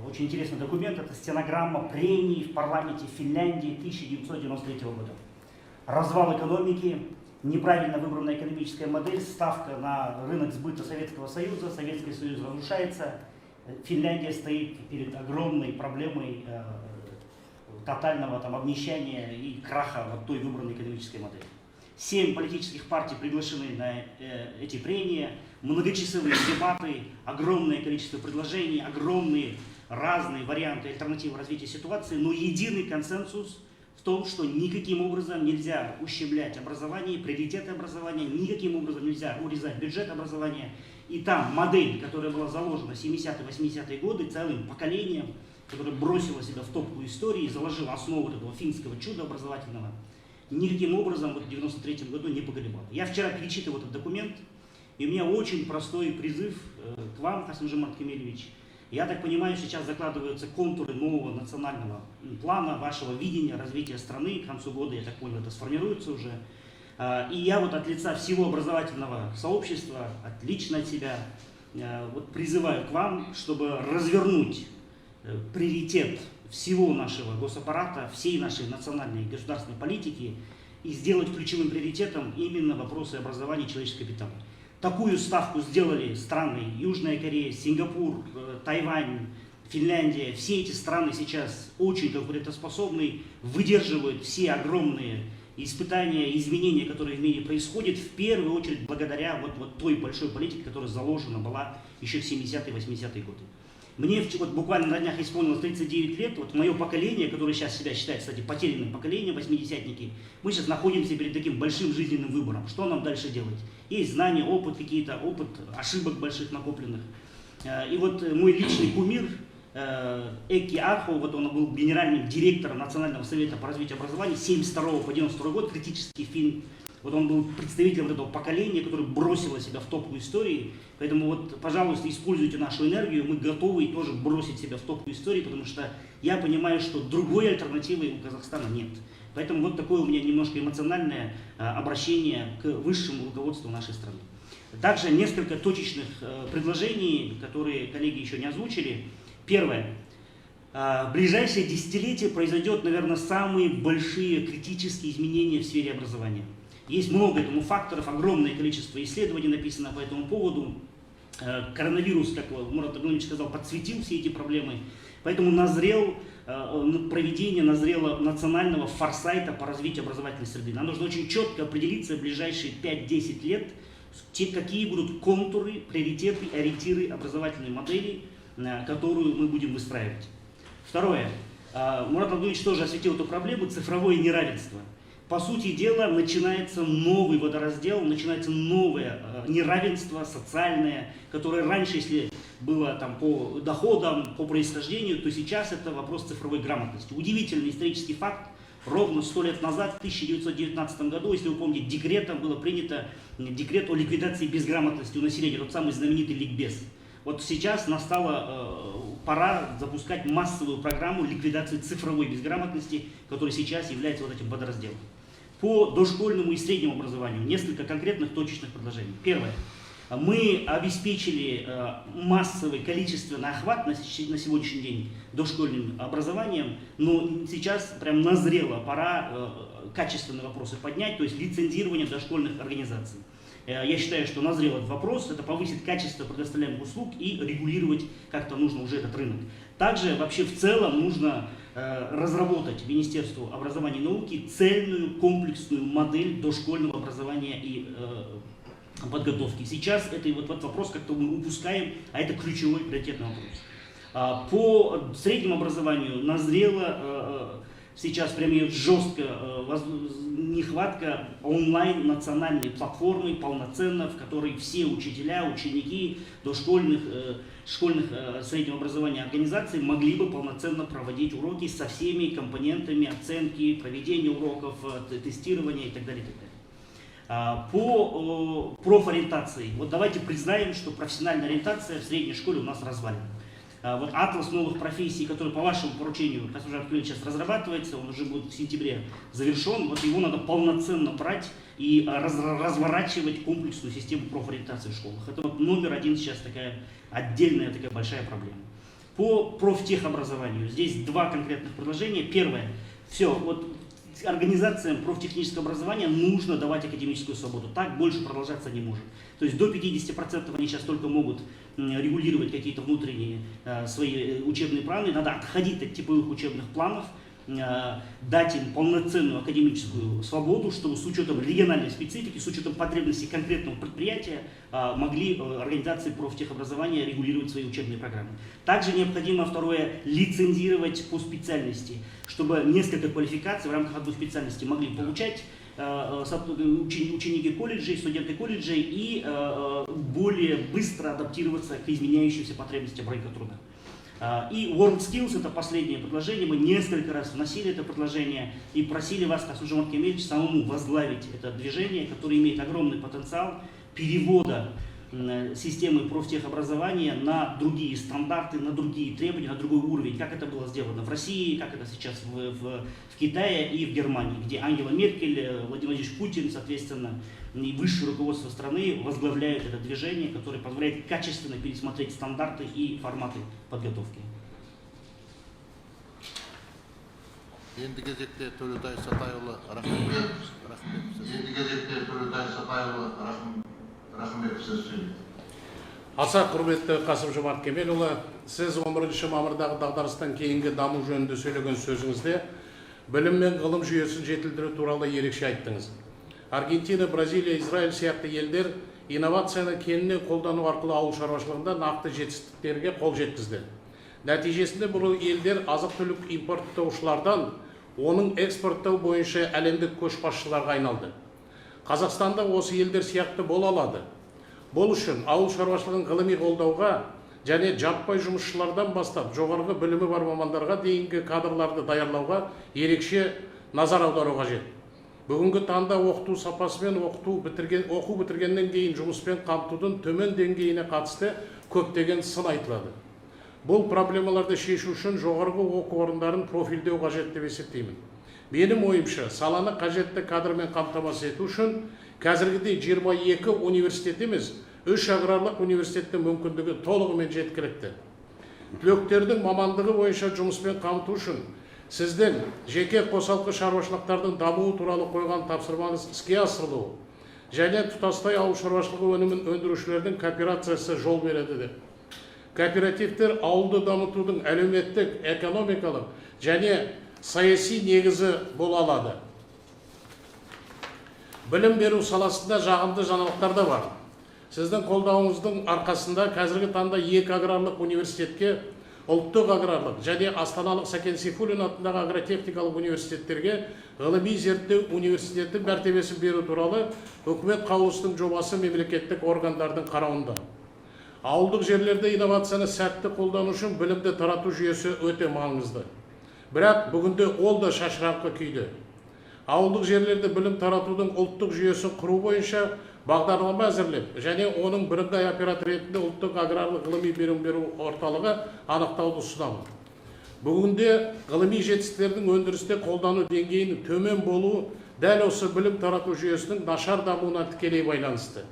очень интересный документ. Это стенограмма прений в парламенте Финляндии 1993 года. Развал экономики, неправильно выбранная экономическая модель, ставка на рынок сбыта Советского Союза, Советский Союз разрушается. Финляндия стоит перед огромной проблемой тотального там обнищания и краха вот той выбранной экономической модели. 7 политических партий приглашены на эти прения, многочасовые дебаты, огромное количество предложений, огромные разные варианты альтернативы развития ситуации, но единый консенсус в том, что никаким образом нельзя ущемлять образование, приоритеты образования, никаким образом нельзя урезать бюджет образования. И там модель, которая была заложена в 70-80-е годы целым поколением, которое бросило себя в топку истории и заложило основу этого финского чуда образовательного, никаким образом вот в 1993 году не поколебало. Я вчера перечитывал этот документ, и у меня очень простой призыв к вам, Касым-Жомарт Кемелевич. Я так понимаю, сейчас закладываются контуры нового национального плана, вашего видения развития страны. К концу года, я так понял, это сформируется уже. И я вот от лица всего образовательного сообщества, лично от себя, вот призываю к вам, чтобы развернуть приоритет всего нашего госаппарата, всей нашей национальной государственной политики и сделать ключевым приоритетом именно вопросы образования и человеческого капитала. Такую ставку сделали страны Южная Корея, Сингапур, Тайвань, Финляндия. Все эти страны сейчас очень конкурентоспособны, выдерживают все огромные испытания, изменения, которые в мире происходят, в первую очередь благодаря вот той большой политике, которая заложена была еще в 70-е, 80-е годы. Мне вот буквально на днях исполнилось 39 лет, вот мое поколение, которое сейчас себя считает, кстати, потерянным поколением, 80-ники, мы сейчас находимся перед таким большим жизненным выбором, что нам дальше делать. Есть знания, опыт какие-то, опыт ошибок больших накопленных. И вот мой личный кумир, Эки Архо, вот он был генеральным директором Национального совета по развитию образования с 1972 по 1992 год, критический фин. Вот он был представителем вот этого поколения, которое бросило себя в топку истории. Поэтому вот, пожалуйста, используйте нашу энергию. Мы готовы тоже бросить себя в топку истории, потому что я понимаю, что другой альтернативы у Казахстана нет. Поэтому вот такое у меня немножко эмоциональное обращение к высшему руководству нашей страны. Также несколько точечных предложений, которые коллеги еще не озвучили. Первое. В ближайшее десятилетие произойдет, наверное, самые большие критические изменения в сфере образования. Есть много этому факторов, огромное количество исследований написано по этому поводу. Коронавирус, как Мурат Абдулович сказал, подсветил все эти проблемы. Поэтому назрело национального форсайта по развитию образовательной среды. Нам нужно очень четко определиться в ближайшие 5-10 лет, какие будут контуры, приоритеты, ориентиры образовательной модели, которую мы будем выстраивать. Второе. Мурат Абдулович тоже осветил эту проблему, цифровое неравенство. По сути дела, начинается новый водораздел, начинается новое неравенство социальное, которое раньше, если было там, по доходам, по происхождению, то сейчас это вопрос цифровой грамотности. Удивительный исторический факт. Ровно 100 лет назад, в 1919 году, если вы помните, декретом было принято декрет о ликвидации безграмотности у населения, тот самый знаменитый ликбез. Вот сейчас настала пора запускать массовую программу ликвидации цифровой безграмотности, которая сейчас является вот этим водоразделом. По дошкольному и среднему образованию несколько конкретных точечных предложений. Первое. Мы обеспечили массовый количественный охват на сегодняшний день дошкольным образованием, но сейчас прям назрела пора качественные вопросы поднять, то есть лицензирование дошкольных организаций. Я считаю, что назрел этот вопрос, это повысит качество предоставляемых услуг и регулировать как-то нужно уже этот рынок. Также вообще в целом нужно разработать Министерству образования и науки цельную комплексную модель дошкольного образования и подготовки. Сейчас это вот вопрос как-то мы упускаем, а это ключевой приоритетный вопрос. По среднему образованию назрела сейчас прям идет жесткая нехватка онлайн национальной платформы полноценно, в которой все учителя, ученики дошкольных, школьных среднего образования организаций могли бы полноценно проводить уроки со всеми компонентами оценки, проведения уроков, тестирования и так далее. И так далее. По профориентации. Вот давайте признаем, что профессиональная ориентация в средней школе у нас развалена. Вот атлас новых профессий, который по вашему поручению, Касым-Жомарт Кемелевич, сейчас разрабатывается, он уже будет в сентябре завершен, вот его надо полноценно брать и разворачивать комплексную систему профориентации в школах. Это вот номер один сейчас такая отдельная, такая большая проблема. По профтехобразованию здесь два конкретных предложения. Первое. Все, вот организациям профтехнического образования нужно давать академическую свободу. Так больше продолжаться не может. То есть до 50% они сейчас только могут регулировать какие-то внутренние свои учебные планы. Надо отходить от типовых учебных планов. дать им полноценную академическую свободу, чтобы с учетом региональной специфики, с учетом потребностей конкретного предприятия могли организации профтехобразования регулировать свои учебные программы. Также необходимо, второе, лицензировать по специальности, чтобы несколько квалификаций в рамках одной специальности могли получать ученики колледжей, студенты колледжей и более быстро адаптироваться к изменяющимся потребностям рынка труда. И WorldSkills — это последнее предложение. Мы несколько раз вносили это предложение и просили вас, Касым-Жомарт Кемелевич, самому возглавить это движение, которое имеет огромный потенциал перевода системы профтехобразования на другие стандарты, на другие требования, на другой уровень, как это было сделано в России, как это сейчас в Китае и в Германии, где Ангела Меркель, Владимир Владимирович Путин, соответственно, и высшее руководство страны возглавляют это движение, которое позволяет качественно пересмотреть стандарты и форматы подготовки. Енді кезекте Төлеутай Сатайұлы рахмет сөз сөйлейді. Аса құрметті Қасым-Жомарт Кемелұлы, сіз 11 мамырдағы дағдарыстан кейінгі даму жөнінде сөйлеген сөзіңізде білім мен ғылым жүйесін жетілдіру туралы ерекше айттыңыз. Аргентина, Бразилия, Израиль сияқты елдер инновацияны кеңінен қолдану арқылы ауыл шаруашылығында нақты жетістіктерге қол жеткізді. Нәтижесінде бұл елдер азық-түлік импорттаушылардан оның экспорттау бойынша әлемдік көшбасшыларға айналды. Қазақстанда осы елдер сияқты бола алады. Бұл үшін ауыл шаруашылығын ғылыми қолдауға және жаппай жұмысшылардан бастап жоғарғы білімі бар мамандарға дейінгі кадрларды даярлауға ерекше назар аудару қажет. Бүгінгі таңда оқыту сапасы мен оқу бітіргеннен кейін жұмыспен қамтудың төмен деңгейіне қатысты көптеген сын айтылады. Бұл проблемаларды шешу үшін жоғарғы оқу орындарын профильдеу қажет деп есептеймін. Менің ойымша, саланы қажетті кадрмен қамтамасыз ету үшін қазіргідей 22 университет емес, 3 аграрлық университеттің мүмкіндігі толығымен жеткілікті. Түлектердің мамандығы бойынша жұмыспен қамту үшін сіздің жеке қосалқы шаруашылықтардың дамуы туралы қойған тапсырмаңыз іске асырылуы және тұтастай ауыл шаруашылығы өнімін өндірушілердің кооперациясы жол береді деп. Кооперативтер ауылды дамытудың әлеуметтік, экономикалық және саяси негізі бола алады. Білім беру саласында жағымды жаңалықтар да бар. Сіздің қолдауыңыздың арқасында қазіргі таңда 2 аграрлық университетке, ұлттық аграрлық және Астаналық Сәкен Сейфуллин атындағы агротехникалық университеттерге ғылыми зерттеу университеті мәртебесін беру туралы үкімет қаулысының жобасы мемлекеттік органдардың қарауында. Ауылдық жерлерде инновацияны сәтті қолдану үшін білімді тарату жүйесі өте маңызды. Бірақ бүгінде ол да шашыраңқы күйде. Ауылдық жерлерде білім таратудың ұлттық жүйесін құру бойынша бағдарлама әзірлеп, және оның бірыңғай оператор ретінде ұлттық аграрлық ғылыми білім беру орталығы анықтауды ұсынамын. Бүгінде ғылыми жетістіктердің өндірісте қолдану деңгейінің төмен болуы дәл осы білім тарату жүйесінің нашар дамуына тікелей байланысты.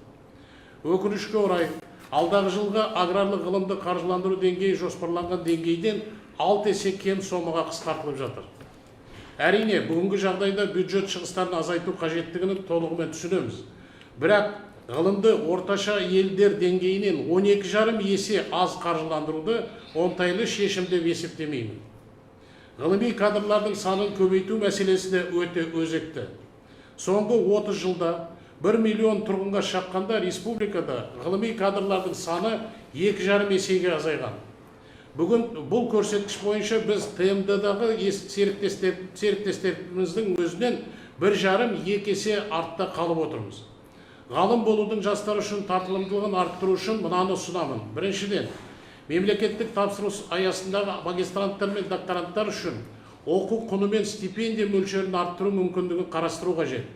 Өкінішке орай, алдағы жылға аграрлық ғылымды қаржыландыру деңгейі жоспарланған деңгейден 6 есе кем сомаға қысқартылып жатыр. Әрине, бүгінгі жағдайда бюджет шығыстарын азайту қажеттігін толығымен түсінеміз. Бірақ ғылымды орташа елдер деңгейінен 12,5 есе аз қаржыландыруды оңтайлы шешім деп есептемеймін. Ғылыми кадрлардың санын көбейту мәселесі де өте өзекті. Соңғы 30 жылда 1 миллион тұрғынға шаққанда республикада ғылыми кадрлардың саны 2,5 есеге азайған. Бүгін бұл көрсеткіш бойынша біз ТМД-дағы серіктестеріміздің өзінен 1,5-2 есе артта қалып отырмыз. Ғалым болудың жастар үшін тартылымдылығын арттыру үшін мынаны ұсынамын. Біріншіден, мемлекеттік тапсырыс аясындағы магистранттар мен докторанттар үшін оқу құны мен стипендия мөлшерін арттыру мүмкіндігін қарастыру қажет.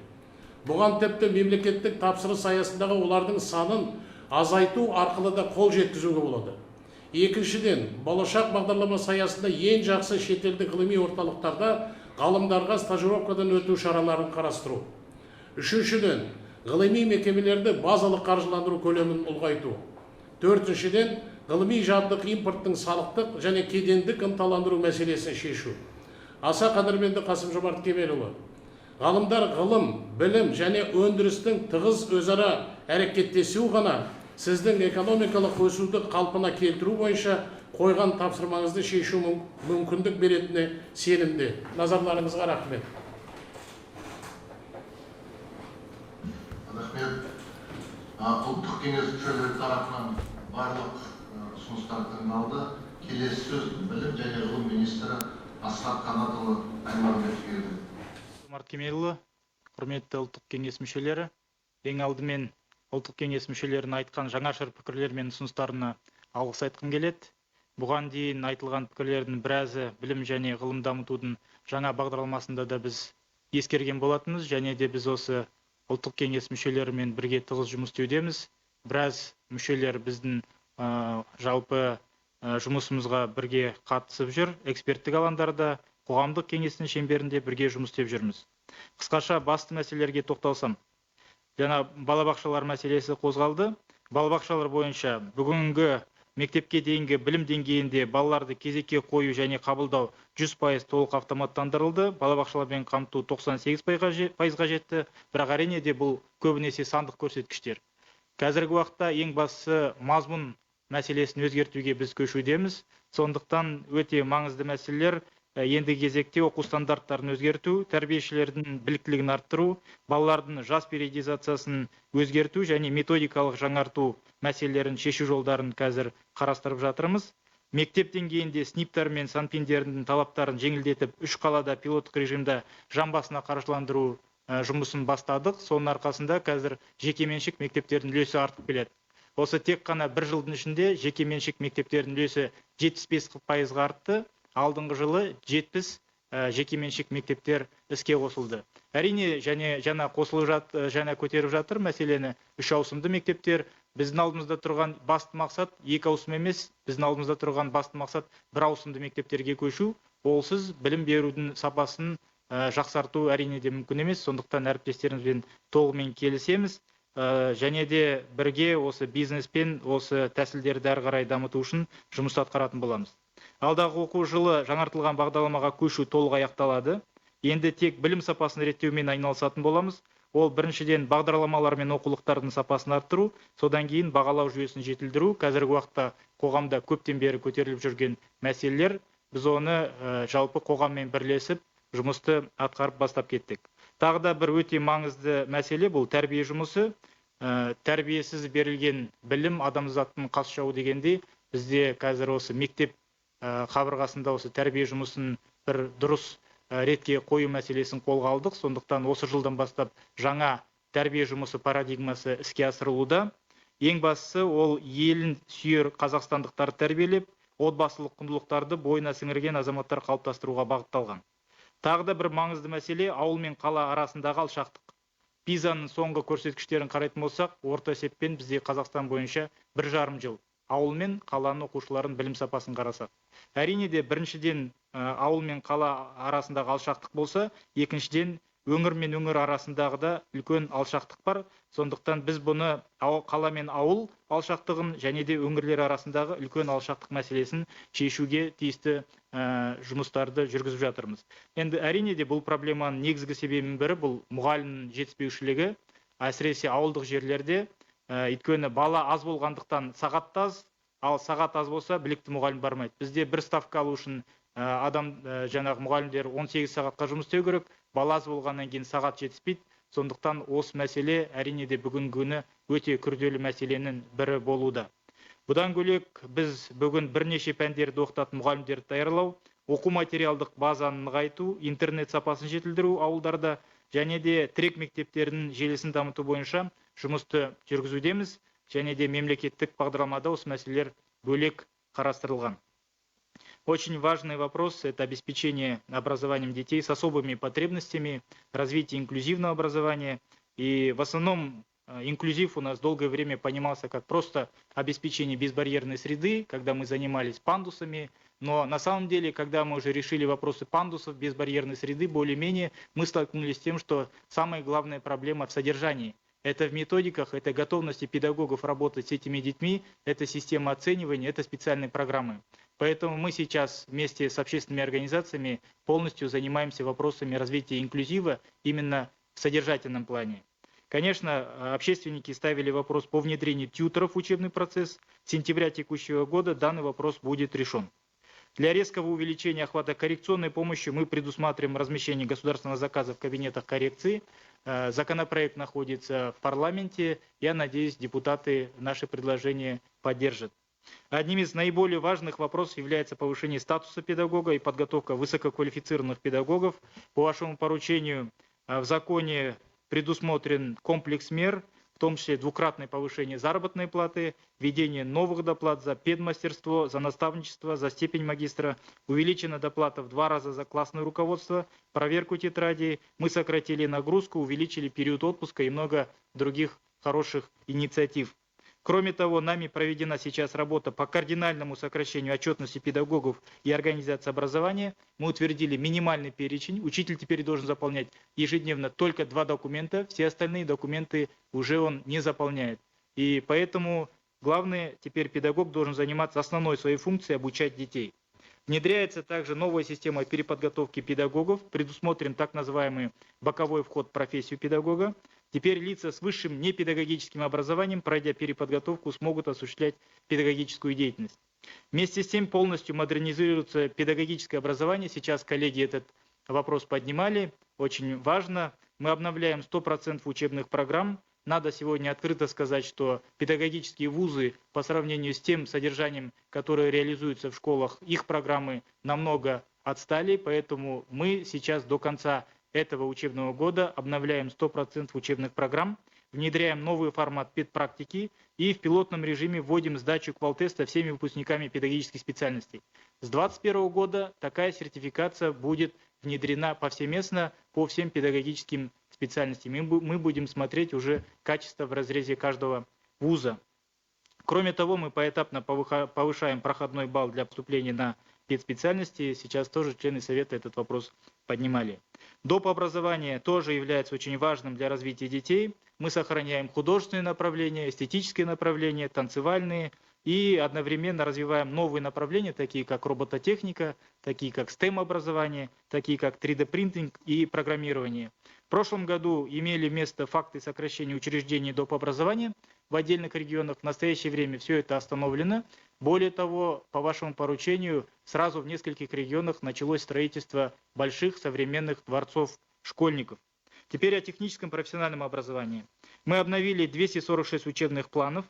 Бұған тіпті мемлекеттік тапсырыс аясындағы олардың санын азайту арқылы да қол жеткізуге болады. Екіншіден, болашақ бағдарламасы аясында ең жақсы шетелдік ғылыми орталықтарда ғалымдарға стажировкадан өту шараларын қарастыру. Үшіншіден, ғылыми мекемелерді базалық қаржыландыру көлемін ұлғайту. Төртіншіден, ғылыми жабдық импорттың салықтық және кедендік ынталандыру мәселесін шешу. Аса қадірменді Қасым-Жомарт Кемелұлы, ғалымдар ғылым, білім және өндірістің тығыз өзара әрекеттесуі ғана сіздің экономикалық өсуді қалпына келтіру бойынша қойған тапсырмаңызды шешу мүмкіндік беретініне сенімде. Назарларыңызға рахмет. Рахмет. Ұлттық кеңес мүшелері тарапынан барлық ұсыныстар тыңдалды. Келесі сөз білім және ғылым министрі Асхат Қанатұлы Аймағамбетовке беріледі. Жомарт Кемелұлы, құрметті ұлттық кеңес мүшелері, ең алдымен ұлттық кеңес мүшелерінің айтқан жаңашыр пікірлер мен ұсыныстарына алғыс айтқым келеді. Бұған дейін айтылған пікірлердің біразы білім және ғылым дамытудың жаңа бағдарламасында да біз ескерген болатынбыз, және де біз осы ұлттық кеңес мүшелерімен бірге тығыз жұмыс істеудеміз. Біраз мүшелер біздің жалпы жұмысымызға бірге қатысып жүр, эксперттік алаңдарда, қоғамдық кеңестің шеңберінде бірге жұмыс істеп жүрміз. Қысқаша басты мәселелерге тоқталсам, жаңа балабақшалар мәселесі қозғалды. Балабақшалар бойынша бүгінгі мектепке дейінгі білім деңгейінде балаларды кезекке қою және қабылдау 100% толық автоматтандырылды. Балабақшалармен қамту 98%-ға жетті. Бірақ әрине де бұл көбінесе сандық көрсеткіштер. Қазіргі уақытта ең бастысы мазмұн мәселесін өзгертуге біз көшудеміз. Сондықтан өте маңызды мәселелер енді кезекте оқу стандарттарын өзгерту, тәрбиешілердің біліктілігін арттыру, балалардың жас периодизациясын өзгерту және методикалық жаңарту мәселелерін шешу жолдарын қазір қарастырып жатырмыз. Мектеп деңгейінде сниптар мен санпиндердің талаптарын жеңілдетіп, 3 қалада пилоттық режимде жан басына қаржыландыру жұмысын бастадық. Соның арқасында қазір жекеменшік мектептердің үлесі артып келеді. Осы тек қана бір жылдың ішінде жекеменшік мектептердің үлесі 75%-ға артты. Алдыңғы жылы 70 жекеменшік мектептер іске қосылды. Әрине, жаңа қосылып жаңа көтеріп жатыр мәселені 3 ауысымды мектептер. Біздің алдымызда тұрған басты мақсат 2 ауысым емес, біздің алдымызда тұрған басты мақсат 1 ауысымды мектептерге көшу. Олсыз білім берудің сапасын жақсарту әрине де мүмкін емес. Сондықтан әріптестерімізбен толығымен келісеміз. Және де бірге осы бизнеспен осы тәсілдерді әрі қарай дамыту үшін жұмыс атқаратын боламыз. Алдағы оқу жылы жаңартылған бағдарламаға көшу толық аяқталады. Енді тек білім сапасын реттеумен айналысатын боламыз. Ол біріншіден бағдарламалар мен оқулықтардың сапасын арттыру, содан кейін бағалау жүйесін жетілдіру. Қазіргі уақытта қоғамда көптен бері көтеріліп жүрген мәселелер. Біз оны жалпы қоғаммен бірлесіп жұмысты атқарып бастап кеттік. Тағы да бір өте маңызды мәселе бұл тәрбие жұмысы. Тәрбиесіз берілген білім адамзаттың қас жауы дегендей, бізде қазір осы мектеп қабырғасында осы тәрбие жұмысын бір дұрыс ретке қою мәселесін қолға алдық. Сондықтан осы жылдан бастап жаңа тәрбие жұмысы парадигмасы іске асырылуда. Ең бастысы ол елін сүйер қазақстандықтарды тәрбиелеп, отбасылық құндылықтарды бойына сіңірген азаматтар қалыптастыруға бағытталған. Тағы да бір маңызды мәселе ауыл мен қала арасындағы алшақтық. Пизаның соңғы көрсеткіштерін қарайтын болсақ, орта есеппен бізде Қазақстан бойынша 1,5 жыл ауыл мен қаланың оқушыларын білім сапасын қарасақ. Әрине де біріншіден ауыл мен қала арасындағы алшақтық болса, екіншіден өңір мен өңір арасындағы да үлкен алшақтық бар. Сондықтан біз бұны қала мен ауыл алшақтығын және де өңірлер арасындағы үлкен алшақтық мәселесін шешуге тиісті жұмыстарды жүргізіп жатырмыз. Енді әрине де бұл проблеманың негізгі себебінің бірі бұл мұғалімнің жетіспеушілігі, әсіресе ауылдық жерлерде. Өйткені бала аз болғандықтан сағат аз, ал сағат аз болса білікті мұғалім бармайды. Бізде бір ставка алу үшін жаңағы мұғалімдер 18 сағатқа жұмыс істеу керек, бала аз болғаннан кейін сағат жетіспейді. Сондықтан осы мәселе әрине де бүгінгі күні өте күрделі мәселенің бірі болуда. Бұдан бөлек біз бүгін бірнеше пәндерді оқытатын мұғалімдерді даярлау, оқу материалдық базаны нығайту, интернет сапасын жетілдіру ауылдарда және де тірек мектептерінің желісін дамыту бойынша жұмысты жүргізудеміз, және де мемлекеттік бағдарламада осы мәселелер бөлек қарастырылған. Очень важный вопрос – это обеспечение образованием детей с особыми потребностями, развитие инклюзивного образования. И в основном инклюзив у нас долгое время понимался как просто обеспечение безбарьерной среды, когда мы занимались пандусами. Но на самом деле, когда мы уже решили вопросы пандусов, безбарьерной среды, более-менее мы столкнулись с тем, что самая главная проблема в содержании. Это в методиках, это готовности педагогов работать с этими детьми, это система оценивания, это специальные программы. Поэтому мы сейчас вместе с общественными организациями полностью занимаемся вопросами развития инклюзива именно в содержательном плане. Конечно, общественники ставили вопрос по внедрению тьюторов в учебный процесс. С сентября текущего года данный вопрос будет решен. Для резкого увеличения охвата коррекционной помощи мы предусматриваем размещение государственного заказа в кабинетах коррекции. Законопроект находится в парламенте. Я надеюсь, депутаты наши предложения поддержат. Одним из наиболее важных вопросов является повышение статуса педагога и подготовка высококвалифицированных педагогов. По вашему поручению в законе предусмотрен комплекс мер, в том числе двукратное повышение заработной платы, введение новых доплат за педмастерство, за наставничество, за степень магистра, увеличена доплата в 2 раза за классное руководство, проверку тетрадей, мы сократили нагрузку, увеличили период отпуска и много других хороших инициатив. Кроме того, нами проведена сейчас работа по кардинальному сокращению отчетности педагогов и организации образования. Мы утвердили минимальный перечень. Учитель теперь должен заполнять ежедневно только 2 документа. Все остальные документы уже он не заполняет. И поэтому главное, теперь педагог должен заниматься основной своей функцией — обучать детей. Внедряется также новая система переподготовки педагогов. Предусмотрен так называемый боковой вход в профессию педагога. Теперь лица с высшим непедагогическим образованием, пройдя переподготовку, смогут осуществлять педагогическую деятельность. Вместе с тем полностью модернизируется педагогическое образование. Сейчас коллеги этот вопрос поднимали. Очень важно. Мы обновляем 100% учебных программ. Надо сегодня открыто сказать, что педагогические вузы по сравнению с тем содержанием, которое реализуется в школах, их программы намного отстали. Поэтому мы сейчас до конца этого учебного года обновляем 100% учебных программ, внедряем новый формат педпрактики и в пилотном режиме вводим сдачу квал-теста всеми выпускниками педагогических специальностей. С 2021 года такая сертификация будет внедрена повсеместно по всем педагогическим специальностям. Мы будем смотреть уже качество в разрезе каждого вуза. Кроме того, мы поэтапно повышаем проходной балл для поступления на педспециальности. Сейчас тоже члены Совета этот вопрос поднимали. Доп. Образование тоже является очень важным для развития детей. Мы сохраняем художественные направления, эстетические направления, танцевальные и одновременно развиваем новые направления, такие как робототехника, такие как STEM-образование, такие как 3D-принтинг и программирование. В прошлом году имели место факты сокращения учреждений доп. Образования в отдельных регионах. В настоящее время все это остановлено. Более того, по вашему поручению, сразу в нескольких регионах началось строительство больших современных дворцов школьников. Теперь о техническом профессиональном образовании. Мы обновили 246 учебных планов.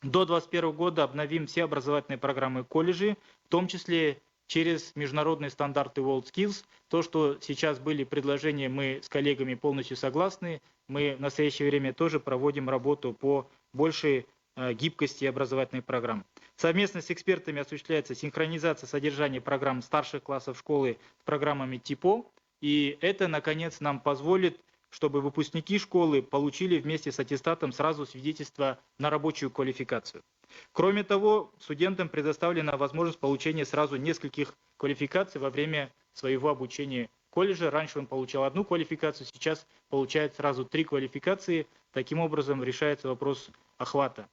До 2021 года обновим все образовательные программы колледжей, в том числе через международные стандарты WorldSkills. То, что сейчас были предложения, мы с коллегами полностью согласны. Мы в настоящее время тоже проводим работу по большей гибкости образовательных программ. Совместно с экспертами осуществляется синхронизация содержания программ старших классов школы с программами ТИПО. И это, наконец, нам позволит, чтобы выпускники школы получили вместе с аттестатом сразу свидетельство на рабочую квалификацию. Кроме того, студентам предоставлена возможность получения сразу нескольких квалификаций во время своего обучения в колледже. Раньше он получал 1 квалификацию, сейчас получает сразу 3 квалификации. Таким образом решается вопрос охвата.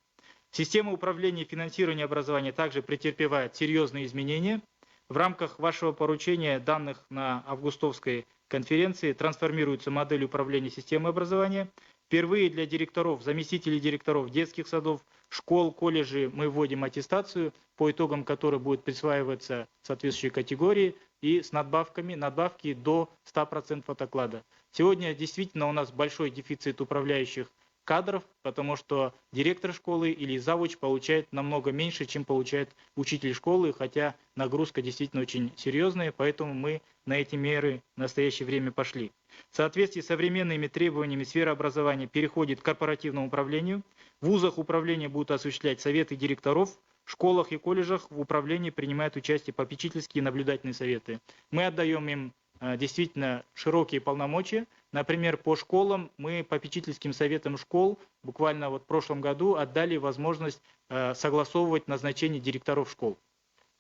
Система управления и финансирования образования также претерпевает серьезные изменения. В рамках вашего поручения, данных на августовской конференции, трансформируется модель управления системой образования. Впервые для директоров, заместителей директоров детских садов, школ, колледжей мы вводим аттестацию, по итогам которой будет присваиваться соответствующие категории и с надбавки до 100% от оклада. Сегодня действительно у нас большой дефицит управляющих кадров, потому что директор школы или завуч получает намного меньше, чем получает учитель школы, хотя нагрузка действительно очень серьезная, поэтому мы на эти меры в настоящее время пошли. В соответствии с современными требованиями сфера образования переходит к корпоративному управлению. В вузах управление будут осуществлять советы директоров, в школах и колледжах в управлении принимают участие попечительские и наблюдательные советы. Мы отдаем им действительно широкие полномочия. Например, по школам мы попечительским советам школ буквально в прошлом году отдали возможность согласовывать назначение директоров школ.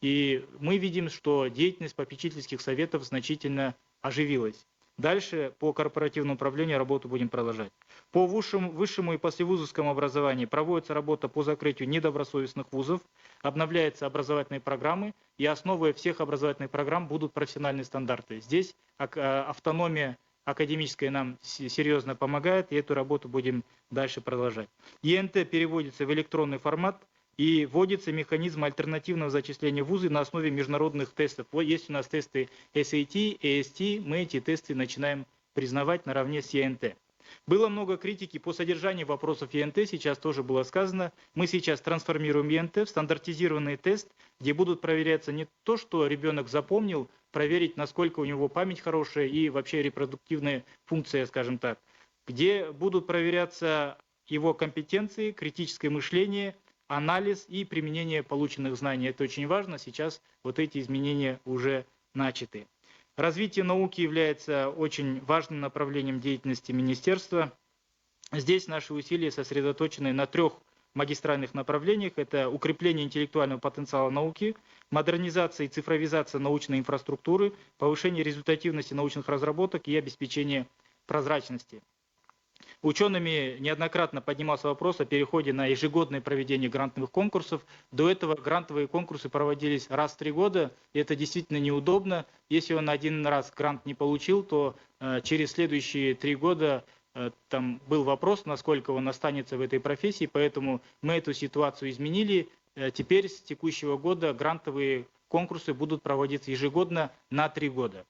И мы видим, что деятельность попечительских советов значительно оживилась. Дальше по корпоративному управлению работу будем продолжать. По высшему и послевузовскому образованию проводится работа по закрытию недобросовестных вузов, обновляются образовательные программы, и основой всех образовательных программ будут профессиональные стандарты. Здесь автономия академическая нам серьезно помогает, и эту работу будем дальше продолжать. ЕНТ переводится в электронный формат, и вводится механизм альтернативного зачисления в вузы на основе международных тестов. Вот есть у нас тесты SAT, AST, мы эти тесты начинаем признавать наравне с ЕНТ. Было много критики по содержанию вопросов ЕНТ, сейчас тоже было сказано. Мы сейчас трансформируем ЕНТ в стандартизированный тест, где будут проверяться не то, что ребенок запомнил, проверить, насколько у него память хорошая и вообще репродуктивная функция, скажем так, где будут проверяться его компетенции, критическое мышление, анализ и применение полученных знаний. Это очень важно, сейчас вот эти изменения уже начаты. Развитие науки является очень важным направлением деятельности министерства. Здесь наши усилия сосредоточены на 3 магистральных направлениях. Это укрепление интеллектуального потенциала науки, модернизация и цифровизация научной инфраструктуры, повышение результативности научных разработок и обеспечение прозрачности. Учеными неоднократно поднимался вопрос о переходе на ежегодное проведение грантовых конкурсов. До этого грантовые конкурсы проводились раз в 3 года, и это действительно неудобно. Если он один раз грант не получил, то через следующие 3 года там был вопрос, насколько он останется в этой профессии, поэтому мы эту ситуацию изменили. Теперь с текущего года грантовые конкурсы будут проводиться ежегодно на 3 года.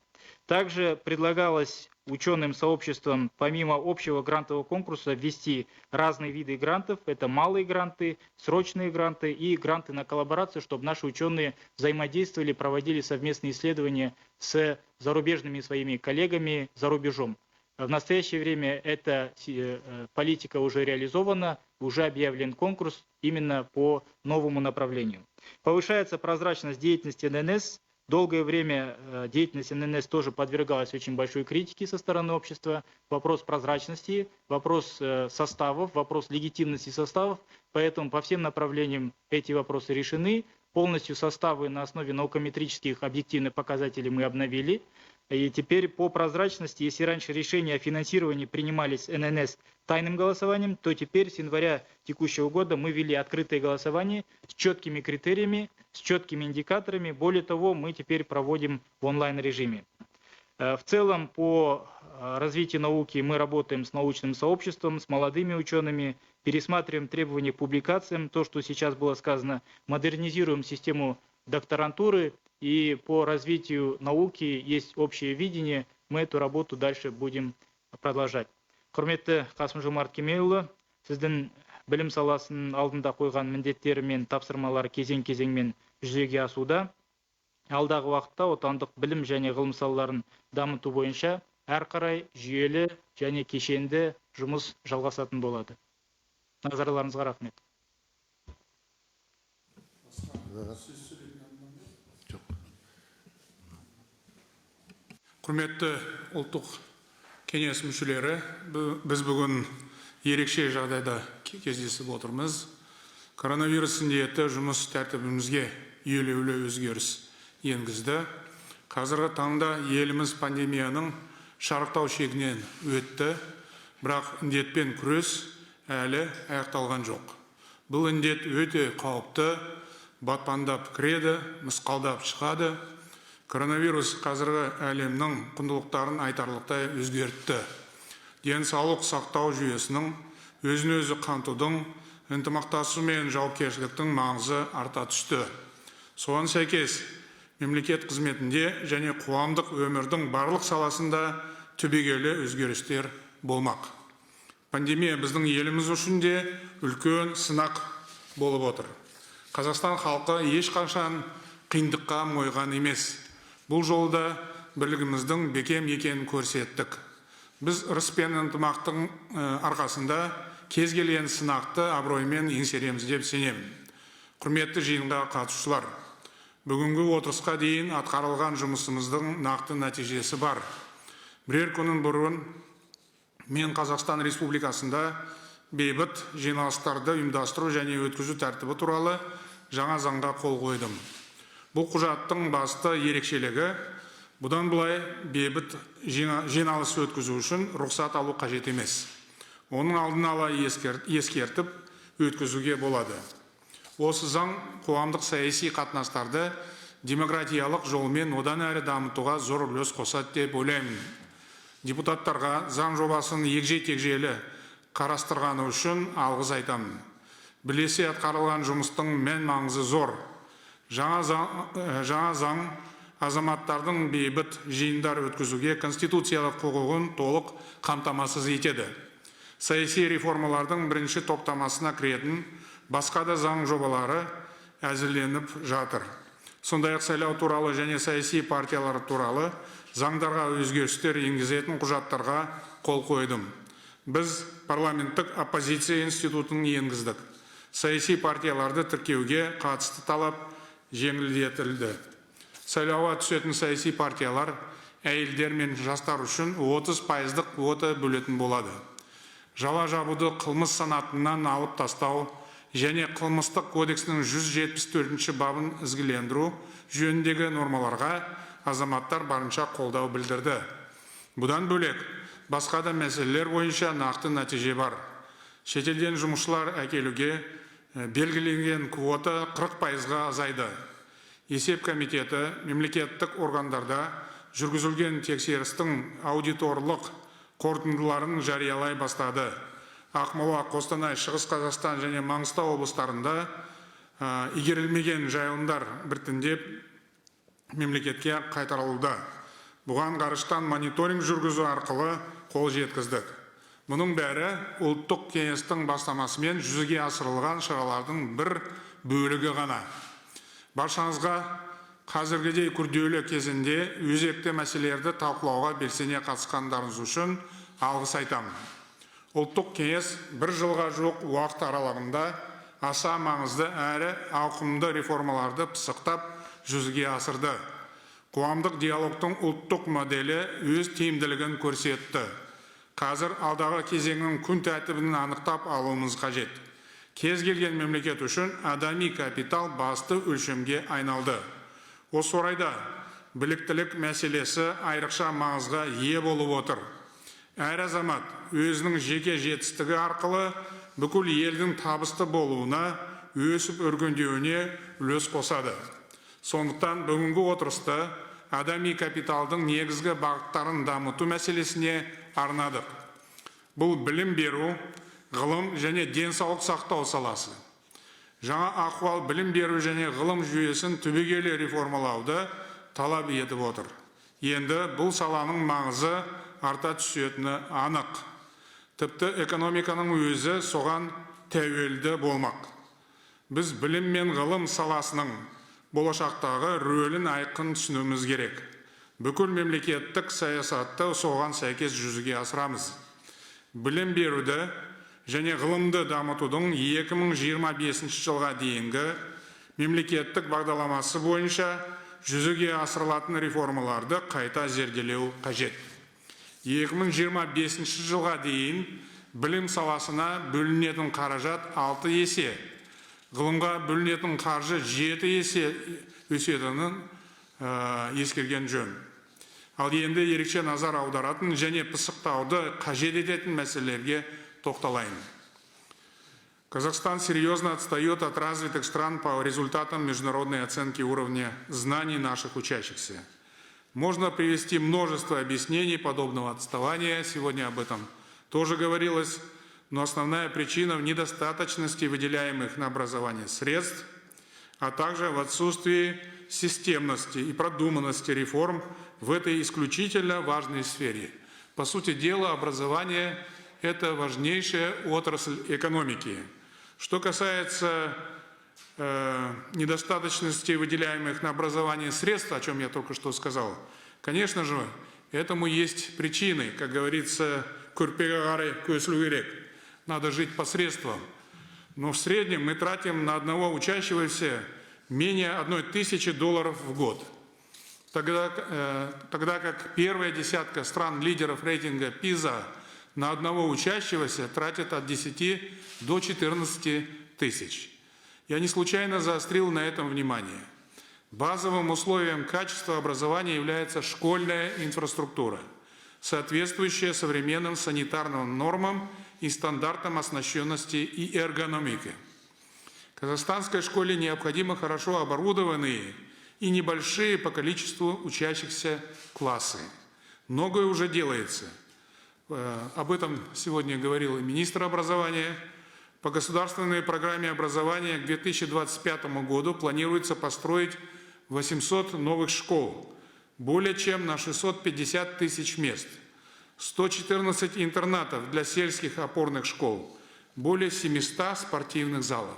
Также предлагалось ученым сообществом, помимо общего грантового конкурса, ввести разные виды грантов. Это малые гранты, срочные гранты и гранты на коллаборацию, чтобы наши ученые взаимодействовали, проводили совместные исследования с зарубежными своими коллегами за рубежом. В настоящее время эта политика уже реализована, уже объявлен конкурс именно по новому направлению. Повышается прозрачность деятельности ННС. Долгое время деятельность ННС тоже подвергалась очень большой критике со стороны общества. Вопрос прозрачности, вопрос составов, вопрос легитимности составов. Поэтому по всем направлениям эти вопросы решены. Полностью составы на основе наукометрических объективных показателей мы обновили. И теперь по прозрачности, если раньше решения о финансировании принимались ННС тайным голосованием, то теперь с января текущего года мы ввели открытое голосование с четкими критериями, с четкими индикаторами. Более того, мы теперь проводим в онлайн-режиме. В целом, по развитию науки мы работаем с научным сообществом, с молодыми учеными, пересматриваем требования к публикациям, то, что сейчас было сказано, модернизируем систему докторантуры, и по развитию науки есть общее видение, мы эту работу дальше будем продолжать. Құрметті Қасым-Жомарт Кемелұлы, сіздің білім саласының алдында қойған міндеттері мен тапсырмалары кезең-кезеңмен жүзеге асуда. Алдағы уақытта отандық білім және ғылым салаларын дамыту бойынша әр қарай жүйелі және кешенді жұмыс жалғасатын болады. Назарларыңызға рахмет. Құрметті ұлттық кеңес мүшелері, біз бүгін ерекше жағдайда кездесіп отырмыз. Коронавирус індеті жұмыс тәртібімізге елеулі өзгеріс енгізді. Қазіргі таңда еліміз пандемияның шарықтау шегінен өтті, бірақ індетпен күрес әлі аяқталған жоқ. Бұл індет өте қауіпті, батпандап кіреді, мысқалдап шығады. Коронавирус қазіргі әлемнің құндылықтарын айтарлықтай өзгертті. Денсаулық сақтау жүйесінің өзін-өзі қамтудың, ынтымақтасу мен жауапкершіліктің маңызы арта түсті. Соған сәйкес, мемлекет қызметінде және қоғамдық өмірдің барлық саласында түбегейлі өзгерістер болмақ. Пандемия біздің еліміз үшін де үлкен сынақ болып отыр. Қазақстан халқы ешқашан қиындыққа мойыған емес. Бұл жолда бірлігіміздің бекем екенін көрсеттік. Біз ырыс пен ынтымақтың арқасында кез келген сынақты абыроймен еңсереміз деп сенемін. Құрметті жиынға қатысушылар, бүгінгі отырысқа дейін атқарылған жұмысымыздың нақты нәтижесі бар. Бірер күн бұрын мен Қазақстан Республикасында бейбіт жиналыстарды ұйымдастыру және өткізу тәртібі туралы жаңа заңға қол қойдым. Бұл құжаттың басты ерекшелігі, бұдан былай бейбіт жиналыс өткізу үшін рұқсат алу қажет емес. Оның алдын ала ескертіп өткізуге болады. Осы заң қоғамдық саяси қатынастарды демократиялық жолмен одан әрі дамытуға зор үлес қосады деп ойлаймын. депутаттарға заң жобасын егжей-тегжейлі қарастырғаны үшін алғыс айтамын. Бірлесе атқарылған жұмыстың мән маңызы зор. Жаңа заң азаматтардың бейбіт жиындар өткізуге конституциялық құқығын толық қамтамасыз етеді. Саяси реформалардың бірінші топтамасына кіретін басқа да заң жобалары әзірленіп жатыр. Сондай-ақ сайлау туралы және саяси партиялар туралы заңдарға өзгерістер енгізетін құжаттарға қол қойдым. Біз парламенттік оппозиция институтын енгіздік. Саяси партияларды тіркеуге қатысты талап жеңілдетілді. Сайлауға түсетін саяси партиялар әйелдер мен жастар үшін 30% квота бөлетін болады. Жала жабуды қылмыс санатынан алып тастау және қылмыстық кодексінің 174 бабын ізгілендіру жөніндегі нормаларға азаматтар барынша қолдау білдірді. Бұдан бөлек, басқа да мәселелер бойынша нақты нәтиже бар. Шетелден жұмысшылар әкелуге белгіленген квота 40%-ға азайды. Есеп комитеті мемлекеттік органдарда жүргізілген тексерістің аудиторлық қорытындыларын жариялай бастады. Ақмола, Қостанай, Шығыс Қазақстан және Маңғыстау облыстарында игерілмеген жайылымдар біртіндеп мемлекетке қайтарылуда. Бұған ғарыштан мониторинг жүргізу арқылы қол жеткіздік. Мұның бәрі ұлттық кеңестің бастамасымен жүзеге асырылған шаралардың бір бөлігі ғана. Баршаңызға қазіргідей күрделі кезінде өзекті мәселелерді талқылауға белсене қатысқандарыңыз үшін алғыс айтамын. Ұлттық кеңес бір жылға жуық уақыт аралығында аса маңызды әрі ауқымды реформаларды пысықтап жүзеге асырды. Қоғамдық диалогтың ұлттық моделі өз тиімділігін көрсетті. Қазір алдағы кезеңнің күн тәртібін анықтап алуымыз қажет. Кез келген мемлекет үшін адами капитал басты өлшемге айналды. Осы орайда біліктілік мәселесі айрықша маңызға ие болып отыр. Әр азамат өзінің жеке жетістігі арқылы бүкіл елдің табысты болуына, өсіп өркендеуіне үлес қосады. Сондықтан бүгінгі отырыста адами капиталдың негізгі бағыттарын дамыту мәселесіне арнадық. Бұл білім беру, ғылым және денсаулық сақтау саласы. Жаңа ахуал білім беру және ғылым жүйесін түбегейлі реформалауды талап етіп отыр. Енді бұл саланың маңызы арта түсетіні анық. Тіпті экономиканың өзі соған тәуелді болмақ. Біз білім мен ғылым саласының болашақтағы рөлін айқын түсінуіміз керек. Бүкіл мемлекеттік саясатты соған сәйкес жүзеге асырамыз. Білім беруді және ғылымды дамытудың 2025 жылға дейінгі мемлекеттік бағдарламасы бойынша жүзеге асырылатын реформаларды қайта зерделеу қажет. 2025 жылға дейін білім саласына бөлінетін қаражат 6 есе, ғылымға бөлінетін қаржы 7 есе өсетінін ескерген жөн. Ал енді ерекше назар аударатын және пысықтауды қажет ететін мәселелерге тоқталайын. Казахстан серьезно отстает от развитых стран по результатам международной оценки уровня знаний наших учащихся. Можно привести множество объяснений подобного отставания, сегодня об этом тоже говорилось, но основная причина в недостаточности выделяемых на образование средств, а также в отсутствии системности и продуманности реформ в этой исключительно важной сфере. По сути дела, образование – это важнейшая отрасль экономики. Что касается недостаточности выделяемых на образование средств, о чем я только что сказал, конечно же, этому есть причины, как говорится, надо жить по средствам. Но в среднем мы тратим на одного учащегося менее $1000 в год. Тогда как первая десятка стран-лидеров рейтинга ПИЗа на одного учащегося тратят от 10 до 14 тысяч. Я не случайно заострил на этом внимание. Базовым условием качества образования является школьная инфраструктура, соответствующая современным санитарным нормам и стандартам оснащенности и эргономики. Казахстанской школе необходимы хорошо оборудованные и небольшие по количеству учащихся классы. Многое уже делается. Об этом сегодня говорил и министр образования. По государственной программе образования к 2025 году планируется построить 800 новых школ, более чем на 650 тысяч мест, 114 интернатов для сельских опорных школ, более 700 спортивных залов.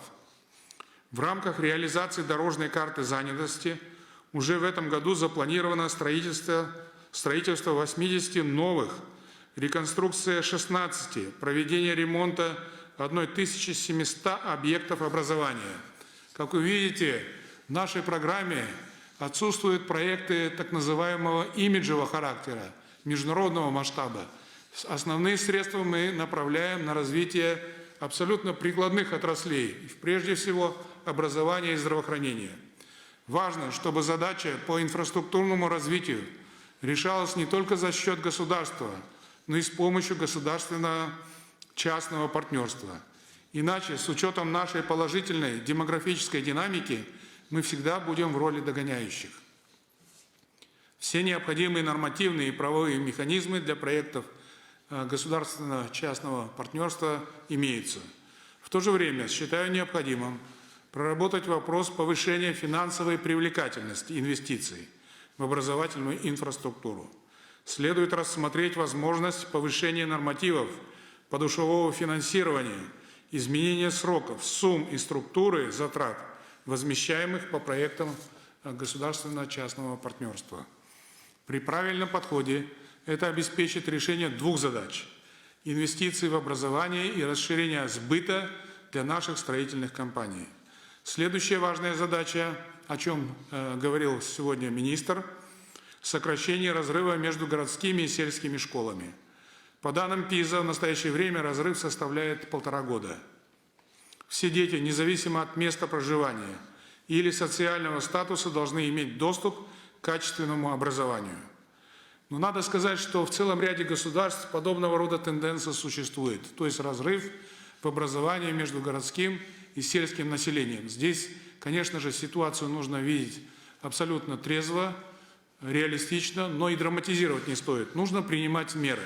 В рамках реализации дорожной карты занятости уже в этом году запланировано строительство 80 новых, реконструкция 16, проведение ремонта 1700 объектов образования. Как вы видите, в нашей программе отсутствуют проекты так называемого имиджевого характера, международного масштаба. Основные средства мы направляем на развитие абсолютно прикладных отраслей, прежде всего образования и здравоохранения. Важно, чтобы задача по инфраструктурному развитию решалась не только за счет государства, но и с помощью государственно-частного партнерства. Иначе, с учетом нашей положительной демографической динамики, мы всегда будем в роли догоняющих. Все необходимые нормативные и правовые механизмы для проектов государственно-частного партнерства имеются. В то же время считаю необходимым проработать вопрос повышения финансовой привлекательности инвестиций в образовательную инфраструктуру. Следует рассмотреть возможность повышения нормативов подушевого финансирования, изменения сроков, сумм и структуры затрат, возмещаемых по проектам государственно-частного партнерства. При правильном подходе это обеспечит решение двух задач – инвестиции в образование и расширение сбыта для наших строительных компаний. Следующая важная задача, о чем говорил сегодня министр – сокращение разрыва между городскими и сельскими школами. По данным ПИЗа, в настоящее время разрыв составляет 1,5 года. Все дети, независимо от места проживания или социального статуса, должны иметь доступ к качественному образованию. Но надо сказать, что в целом ряде государств подобного рода тенденция существует, то есть разрыв в образовании между городским и сельским населением. Здесь, конечно же, ситуацию нужно видеть абсолютно трезво, реалистично, но и драматизировать не стоит. Нужно принимать меры.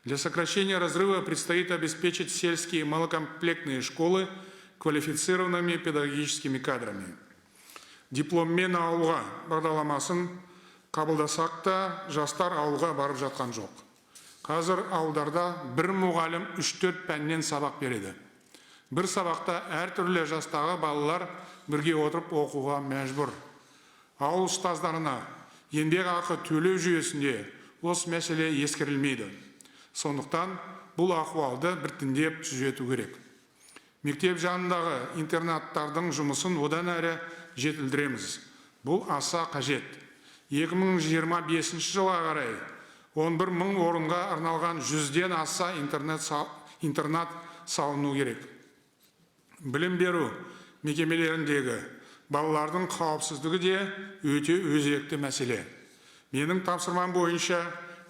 Для сокращения разрыва предстоит обеспечить сельские малокомплектные школы квалифицированными педагогическими кадрами. Дипломмен ауылға бағдарламасын қабылдасақ та жастар ауылға барып жатқан жоқ. Қазір ауылдарда бір мұғалім 3-4 пәннен сабақ береді. Бір сабақта әртүрлі жастағы балалар бірге отырып оқуға мәжбүр. Ауыл ұстаздарына еңбекақы төлеу жүйесінде осы мәселе ескерілмейді. Сондықтан бұл ахуалды біртіндеп түзету керек. Мектеп жанындағы интернаттардың жұмысын одан әрі жетілдіреміз. Бұл аса қажет. 2025 жылға қарай 11 мың орынға арналған 100-ден аса интернат салыну керек. Білім беру мекемелеріндегі балалардың қауіпсіздігі де өте өзекті мәселе. Менің тапсырмам бойынша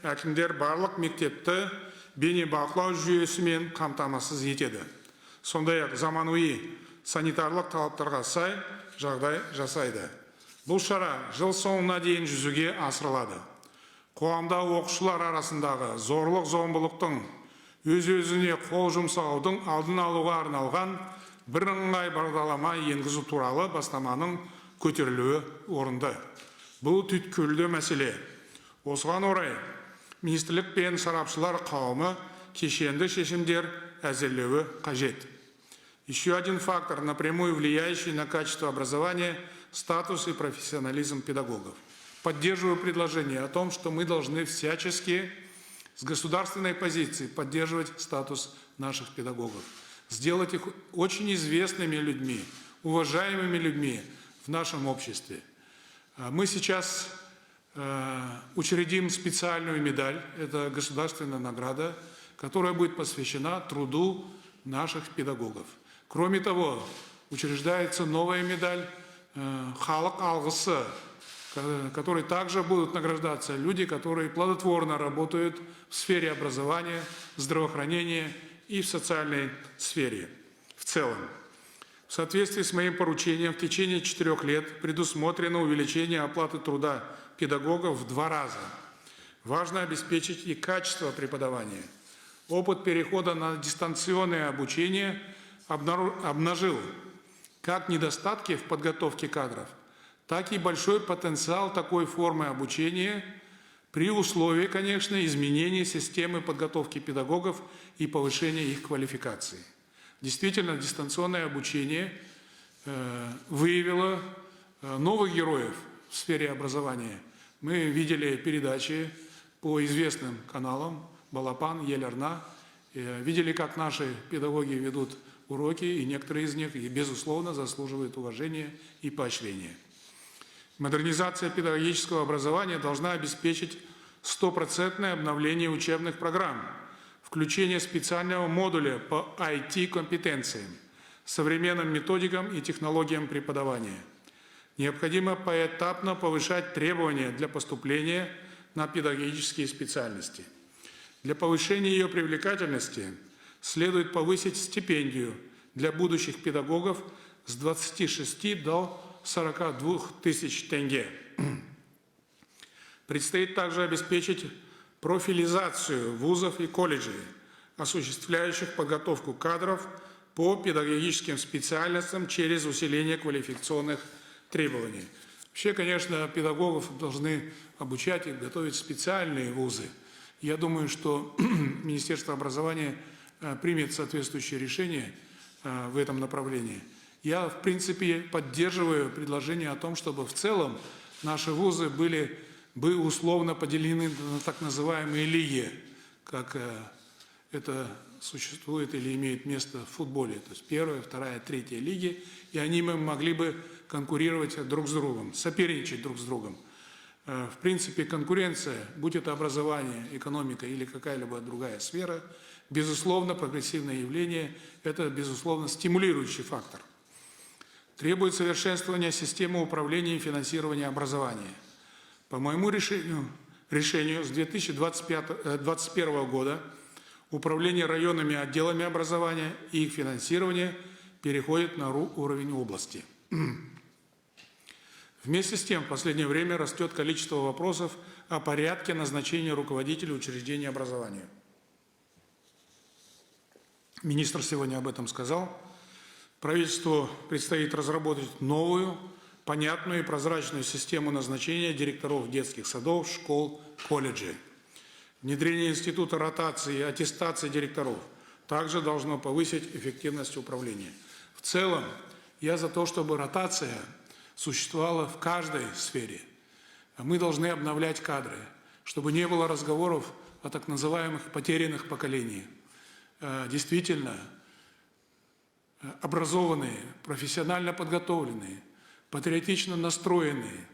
әкімдер барлық мектепті бейнебақылау жүйесімен қамтамасыз етеді. Сондай-ақ заманауи санитарлық талаптарға сай жағдай жасайды. Бұл шара жыл соңына дейін жүзеге асырылады. Қоғамда оқушылар арасындағы зорлық-зомбылықтың өз-өзіне қол жұмсаудың алдын алуға арналған бірыңғай бағдарлама енгізу туралы бастаманың көтерілуі орынды. Бұл түйткілді мәселе. Осыған орай министрлік пен сарапшылар қауымы кешенді шешімдер әзірлеуі қажет. Еще один фактор, напрямую влияющий на качество образования, статус и профессионализм педагогов. Поддерживаю предложение о том, что мы должны всячески с государственной позиции поддерживать статус наших педагогов, сделать их очень известными людьми, уважаемыми людьми в нашем обществе. Мы сейчас учредим специальную медаль, это государственная награда, которая будет посвящена труду наших педагогов. Кроме того, учреждается новая медаль «Халық алғысы», которой также будут награждаться люди, которые плодотворно работают в сфере образования, здравоохранения и в социальной сфере в целом. В соответствии с моим поручением в течение 4 лет предусмотрено увеличение оплаты труда педагогов в 2 раза. Важно обеспечить и качество преподавания. Опыт перехода на дистанционное обучение обнажил как недостатки в подготовке кадров, так и большой потенциал такой формы обучения при условии, конечно, изменения системы подготовки педагогов и повышения их квалификации. Действительно, дистанционное обучение выявило новых героев в сфере образования. Мы видели передачи по известным каналам «Балапан», «Ель-Арна», видели, как наши педагоги ведут уроки, и некоторые из них, безусловно, заслуживают уважения и поощрения. Модернизация педагогического образования должна обеспечить 100% обновление учебных программ, включение специального модуля по IT-компетенциям, современным методикам и технологиям преподавания. Необходимо поэтапно повышать требования для поступления на педагогические специальности. Для повышения ее привлекательности следует повысить стипендию для будущих педагогов с 26 до 42 тысяч тенге. Предстоит также обеспечить профилизацию вузов и колледжей, осуществляющих подготовку кадров по педагогическим специальностям через усиление квалификационных требований. Вообще, конечно, педагогов должны обучать и готовить специальные вузы. Я думаю, что Министерство образования примет соответствующее решение в этом направлении. Я, в принципе, поддерживаю предложение о том, чтобы в целом наши вузы были бы условно поделены на так называемые лиги, как это существует или имеет место в футболе. То есть первая, вторая, третья лиги, и они могли бы конкурировать друг с другом, соперничать друг с другом. В принципе, конкуренция, будь это образование, экономика или какая-либо другая сфера, безусловно, прогрессивное явление, это, безусловно, стимулирующий фактор. Требует совершенствования системы управления и финансирования образования. По моему решению с 2021 года управление районными отделами образования и их финансирование переходит на уровень области. Вместе с тем, в последнее время растет количество вопросов о порядке назначения руководителей учреждений образования. Министр сегодня об этом сказал. Правительству предстоит разработать новую, понятную и прозрачную систему назначения директоров детских садов, школ, колледжей. Внедрение института ротации и аттестации директоров также должно повысить эффективность управления. В целом, я за то, чтобы ротация существовала в каждой сфере. Мы должны обновлять кадры, чтобы не было разговоров о так называемых потерянных поколениях. Действительно, образованные, профессионально подготовленные, патриотично настроенные,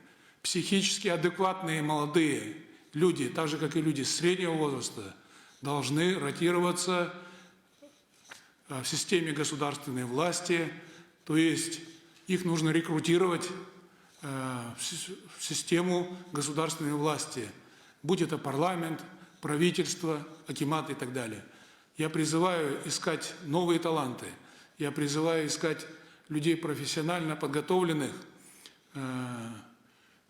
психически адекватные молодые люди, так же, как и люди среднего возраста, должны ротироваться в системе государственной власти, то есть их нужно рекрутировать в систему государственной власти, будь это парламент, правительство, акимат и так далее. Я призываю искать новые таланты, я призываю искать людей профессионально подготовленных,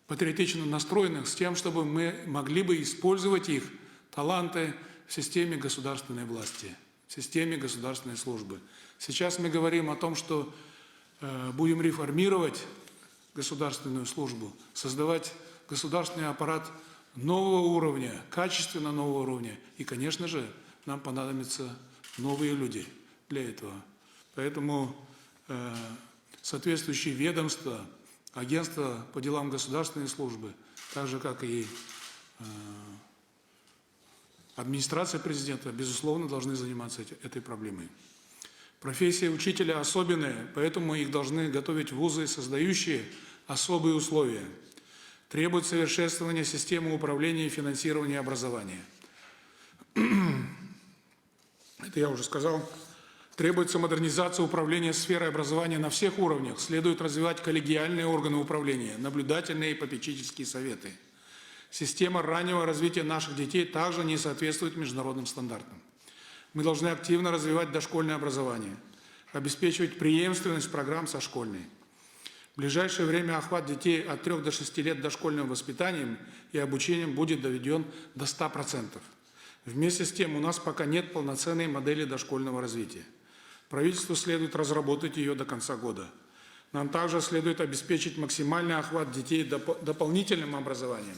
патриотично настроенных, с тем, чтобы мы могли бы использовать их таланты в системе государственной власти, в системе государственной службы. Сейчас мы говорим о том, что будем реформировать государственную службу, создавать государственный аппарат нового уровня, качественно нового уровня. И, конечно же, нам понадобятся новые люди для этого. Поэтому соответствующие ведомства, агентства по делам государственной службы, так же, как и администрация президента, безусловно, должны заниматься этой проблемой. Профессия учителя особенная, поэтому их должны готовить вузы, создающие особые условия. Требует совершенствования системы управления и финансирования образования. Это я уже сказал. Требуется модернизация управления сферой образования на всех уровнях. Следует развивать коллегиальные органы управления, наблюдательные и попечительские советы. Система раннего развития наших детей также не соответствует международным стандартам. Мы должны активно развивать дошкольное образование, обеспечивать преемственность программ со школьной. В ближайшее время охват детей от 3 до 6 лет дошкольным воспитанием и обучением будет доведен до 100%. Вместе с тем у нас пока нет полноценной модели дошкольного развития. Правительству следует разработать ее до конца года. Нам также следует обеспечить максимальный охват детей дополнительным образованием.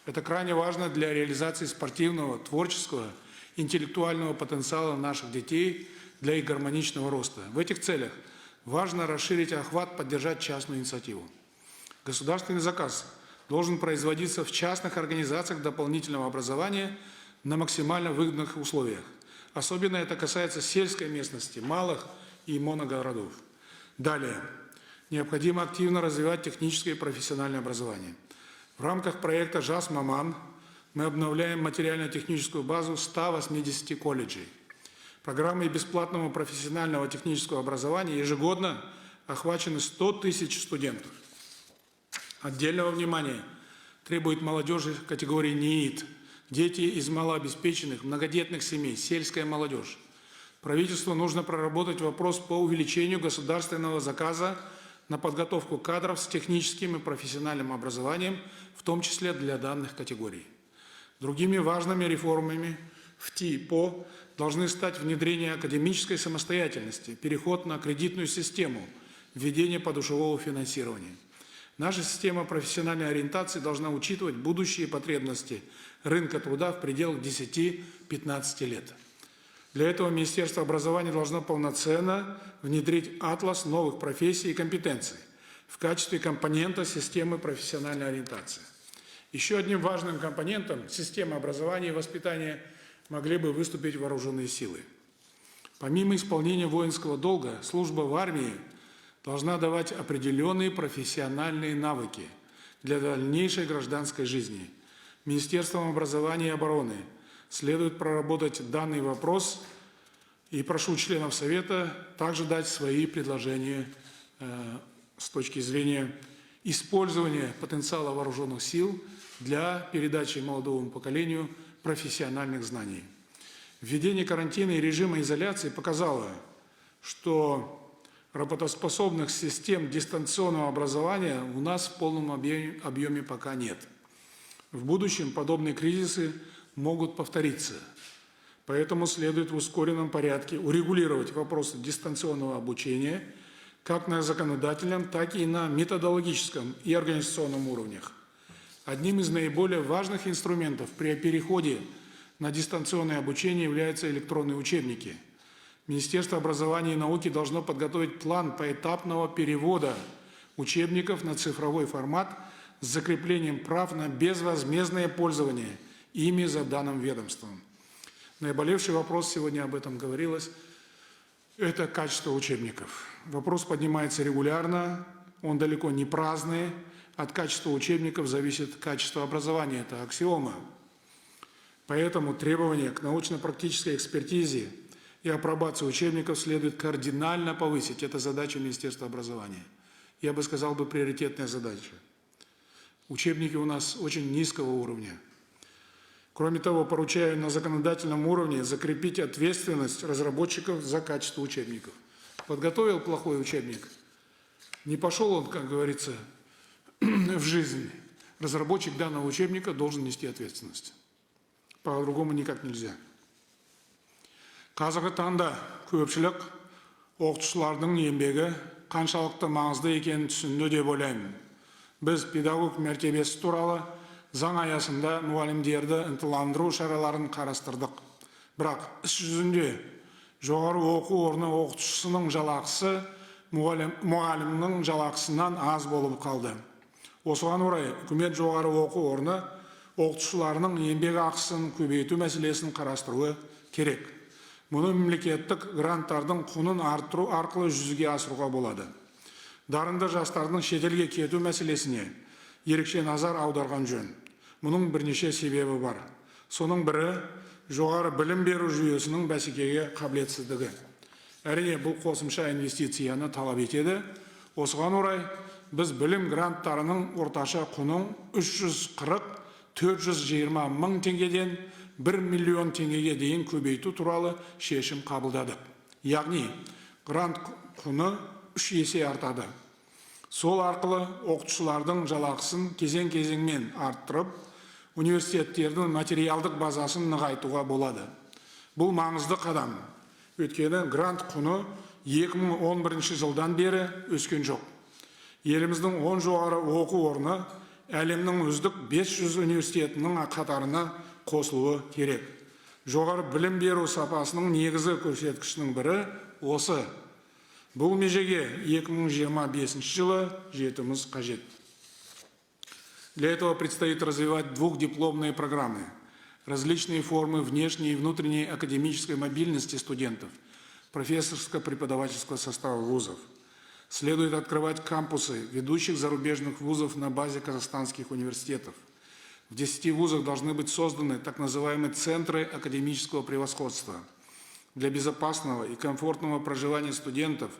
Это крайне важно для реализации спортивного, творческого, интеллектуального потенциала наших детей для их гармоничного роста. В этих целях важно расширить охват, поддержать частную инициативу. Государственный заказ должен производиться в частных организациях дополнительного образования на максимально выгодных условиях. Особенно это касается сельской местности, малых и моногородов. Далее. Необходимо активно развивать техническое и профессиональное образование. В рамках проекта «ЖАС Маман» мы обновляем материально-техническую базу 180 колледжей. Программой бесплатного профессионального технического образования ежегодно охвачены 100 тысяч студентов. Отдельного внимания требует молодежи категории НИИТ, дети из малообеспеченных, многодетных семей, сельская молодежь. Правительству нужно проработать вопрос по увеличению государственного заказа на подготовку кадров с техническим и профессиональным образованием, в том числе для данных категорий. Другими важными реформами в ТИПО должны стать внедрение академической самостоятельности, переход на кредитную систему, введение подушевого финансирования. Наша система профессиональной ориентации должна учитывать будущие потребности рынка труда в пределах 10-15 лет. Для этого Министерство образования должно полноценно внедрить атлас новых профессий и компетенций в качестве компонента системы профессиональной ориентации. Еще одним важным компонентом системы образования и воспитания могли бы выступить вооруженные силы. Помимо исполнения воинского долга, служба в армии должна давать определенные профессиональные навыки для дальнейшей гражданской жизни. Министерством образования и обороны следует проработать данный вопрос и прошу членов Совета также дать свои предложения с точки зрения использования потенциала вооруженных сил для передачи молодому поколению профессиональных знаний. Введение карантина и режима изоляции показало, что работоспособных систем дистанционного образования у нас в полном объеме пока нет. В будущем подобные кризисы могут повториться. Поэтому следует в ускоренном порядке урегулировать вопросы дистанционного обучения как на законодательном, так и на методологическом и организационном уровнях. Одним из наиболее важных инструментов при переходе на дистанционное обучение являются электронные учебники. Министерство образования и науки должно подготовить план поэтапного перевода учебников на цифровой формат с закреплением прав на безвозмездное пользование ими за данным ведомством. Наиболевший вопрос, сегодня об этом говорилось, это качество учебников. Вопрос поднимается регулярно, он далеко не праздный. От качества учебников зависит качество образования, это аксиома. Поэтому требования к научно-практической экспертизе и апробации учебников следует кардинально повысить. Это задача Министерства образования. Я бы сказал, приоритетная задача. Учебники у нас очень низкого уровня. Кроме того, поручаю на законодательном уровне закрепить ответственность разработчиков за качество учебников. Подготовил плохой учебник, не пошел он, как говорится, в жизнь. Разработчик данного учебника должен нести ответственность. По-другому никак нельзя. Қазіргі таңда көпшілік оқытушылардың еңбегі қаншалықты маңызды екенін түсінді деп ойлаймын. Біз педагог мәртебесі туралы заң аясында мұғалімдерді ынталандыру шараларын қарастырдық. Бірақ іс жүзінде жоғары оқу орны оқытушысының жалақысы мұғалімнің жалақысынан аз болып қалды. Осыған орай үкімет жоғары оқу орны оқытушыларының еңбек ақысын көбейту мәселесін қарастыруы керек. Мұны мемлекеттік гранттардың құнын арттыру арқылы жүзеге асыруға болады. Дарынды жастардың шетелге кету мәселесіне ерекше назар аударған жөн. Мұның бірнеше себебі бар. Соның бірі жоғары білім беру жүйесінің бәсекеге қабілетсіздігі. Әрине бұл қосымша инвестицияны талап етеді. Осыған орай біз білім гранттарының орташа құнын 340-420 мың теңгеден 1 миллион теңгеге дейін көбейту туралы шешім қабылдадық. Яғни грант құны 3 есе артады. Сол арқылы оқытушылардың жалақысын кезең-кезеңмен арттырып, университеттердің материалдық базасын нығайтуға болады. Бұл маңызды қадам. Өйткені грант құны 2011 жылдан бері өскен жоқ. Еліміздің 10 жоғары оқу орны әлемнің үздік 500 университетінің қатарына қосылуы керек. Жоғары білім беру сапасының негізі көрсеткішінің бірі осы. Бұл межеге 2025 жылы жетуіміз қажет. Для этого предстоит развивать двухдипломные программы, различные формы внешней и внутренней академической мобильности студентов, профессорско-преподавательского состава вузов. Следует открывать кампусы ведущих зарубежных вузов на базе казахстанских университетов. В 10 вузах должны быть созданы так называемые центры академического превосходства. Для безопасного и комфортного проживания студентов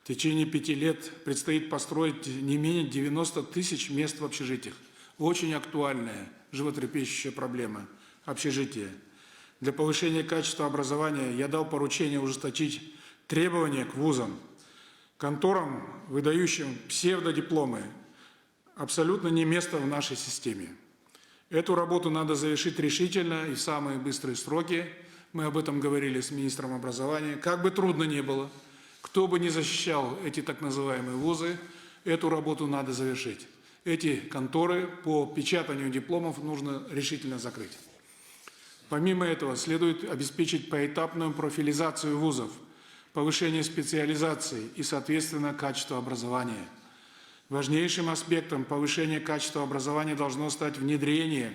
в течение 5 лет предстоит построить не менее 90 тысяч мест в общежитиях. Очень актуальная, животрепещущая проблема – общежития. Для повышения качества образования я дал поручение ужесточить требования к вузам, конторам, выдающим псевдодипломы. Абсолютно не место в нашей системе. Эту работу надо завершить решительно и в самые быстрые сроки. Мы об этом говорили с министром образования. Как бы трудно ни было, кто бы ни защищал эти так называемые вузы, эту работу надо завершить. Эти конторы по печатанию дипломов нужно решительно закрыть. Помимо этого, следует обеспечить поэтапную профилизацию вузов, повышение специализации и, соответственно, качество образования. Важнейшим аспектом повышения качества образования должно стать внедрение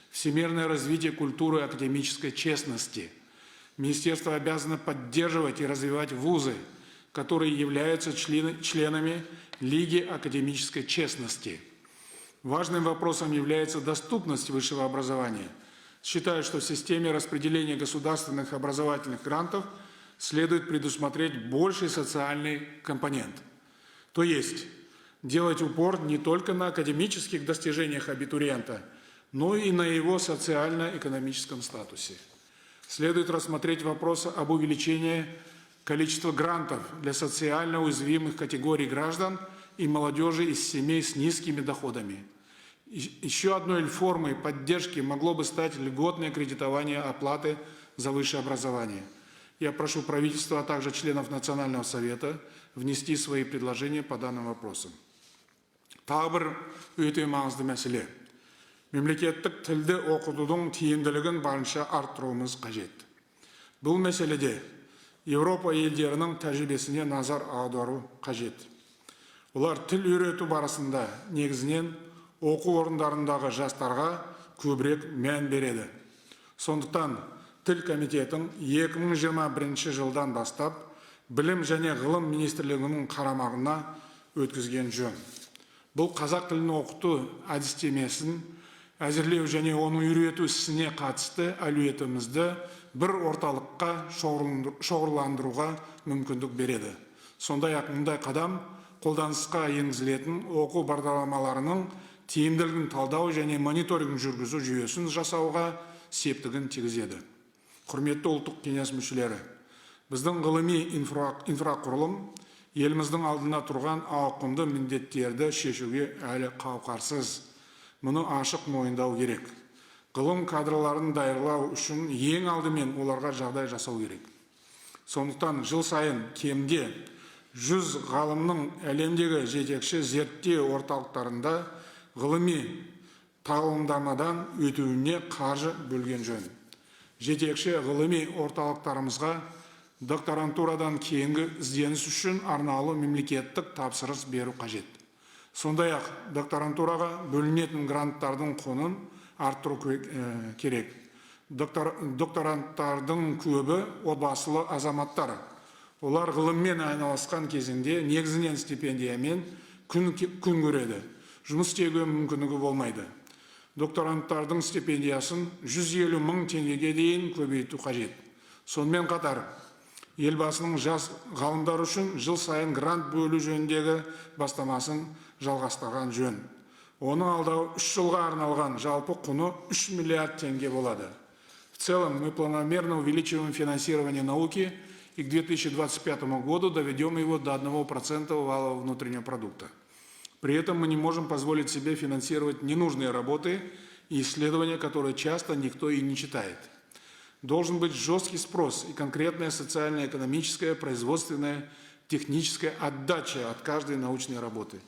всемирное развитие культуры академической честности. Министерство обязано поддерживать и развивать вузы, которые являются членами Лиги академической честности. Важным вопросом является доступность высшего образования. Считаю, что в системе распределения государственных образовательных грантов следует предусмотреть больший социальный компонент. То есть делать упор не только на академических достижениях абитуриента, но и на его социально-экономическом статусе. Следует рассмотреть вопрос об увеличении количества грантов для социально уязвимых категорий граждан и молодежи из семей с низкими доходами. Еще одной формой поддержки могло бы стать льготное кредитование оплаты за высшее образование. Я прошу правительства, а также членов Национального совета внести свои предложения по данным вопросам. Тағы бір өте маңызды мәселе. Мемлекеттік тілді оқытудың тиімділігін барынша арттыруымыз қажет. Бұл мәселеде Европа елдерінің тәжірибесіне назар аудару қажет. Олар тіл үйрету барысында негізінен оқу орындарындағы жастарға көбірек мән береді. Сондықтан тіл комитетін 2021 жылдан бастап білім және ғылым министрлігінің қарамағына өткізген жөн. Бұл қазақ тілін оқыту әдістемесін әзірлеу және оны үйрету ісіне қатысты әлеуетімізді бір орталыққа шоғырландыруға мүмкіндік береді. Сондай-ақ мұндай қадам қолданысқа енгізілетін оқу бағдарламаларының тиімділігін талдау және мониторинг жүргізу жүйесін жасауға септігін тигізеді. Құрметті ұлттық кеңес мүшелері, біздің ғылыми инфрақұрылым еліміздің алдына тұрған ауқымды міндеттерді шешуге әлі қауқарсыз. Мұны ашық мойындау керек. Ғылым кадрларын даярлау үшін ең алдымен оларға жағдай жасау керек. Сондықтан жыл сайын кемде 100 ғалымның әлемдегі жетекші зерттеу орталықтарында ғылыми тағылымдамадан өтуіне қаржы бөлген жөн. Жетекші ғылыми орталықтарымызға докторантурадан кейінгі ізденіс үшін арнаулы мемлекеттік тапсырыс беру қажет. Сондай-ақ докторантураға бөлінетін гранттардың құнын арттыру керек. Докторанттардың көбі отбасылы азаматтар. Олар ғылыммен айналысқан кезінде негізінен стипендиямен күн көреді. Жұмыс істеуге мүмкіндігі болмайды. Докторанттардың стипендиясын 150 мың теңгеге дейін көбейту қажет. Сонымен қатар елбасының жас ғалымдар үшін жыл сайын грант бөлу жөніндегі бастамасын жалғастырған жөн. Оны алдау 3 жылға арналған жалпы құны 3 миллиард теңге болады. В целом мы планомерно увеличиваем финансирование науки и к 2025 году доведем его до 1% валового внутреннего продукта. При этом мы не можем позволить себе финансировать ненужные работы и исследования, которые часто никто и не читает. Должен быть жесткий спрос и конкретная социально-экономическая, производственная, техническая отдача от каждой научной работы.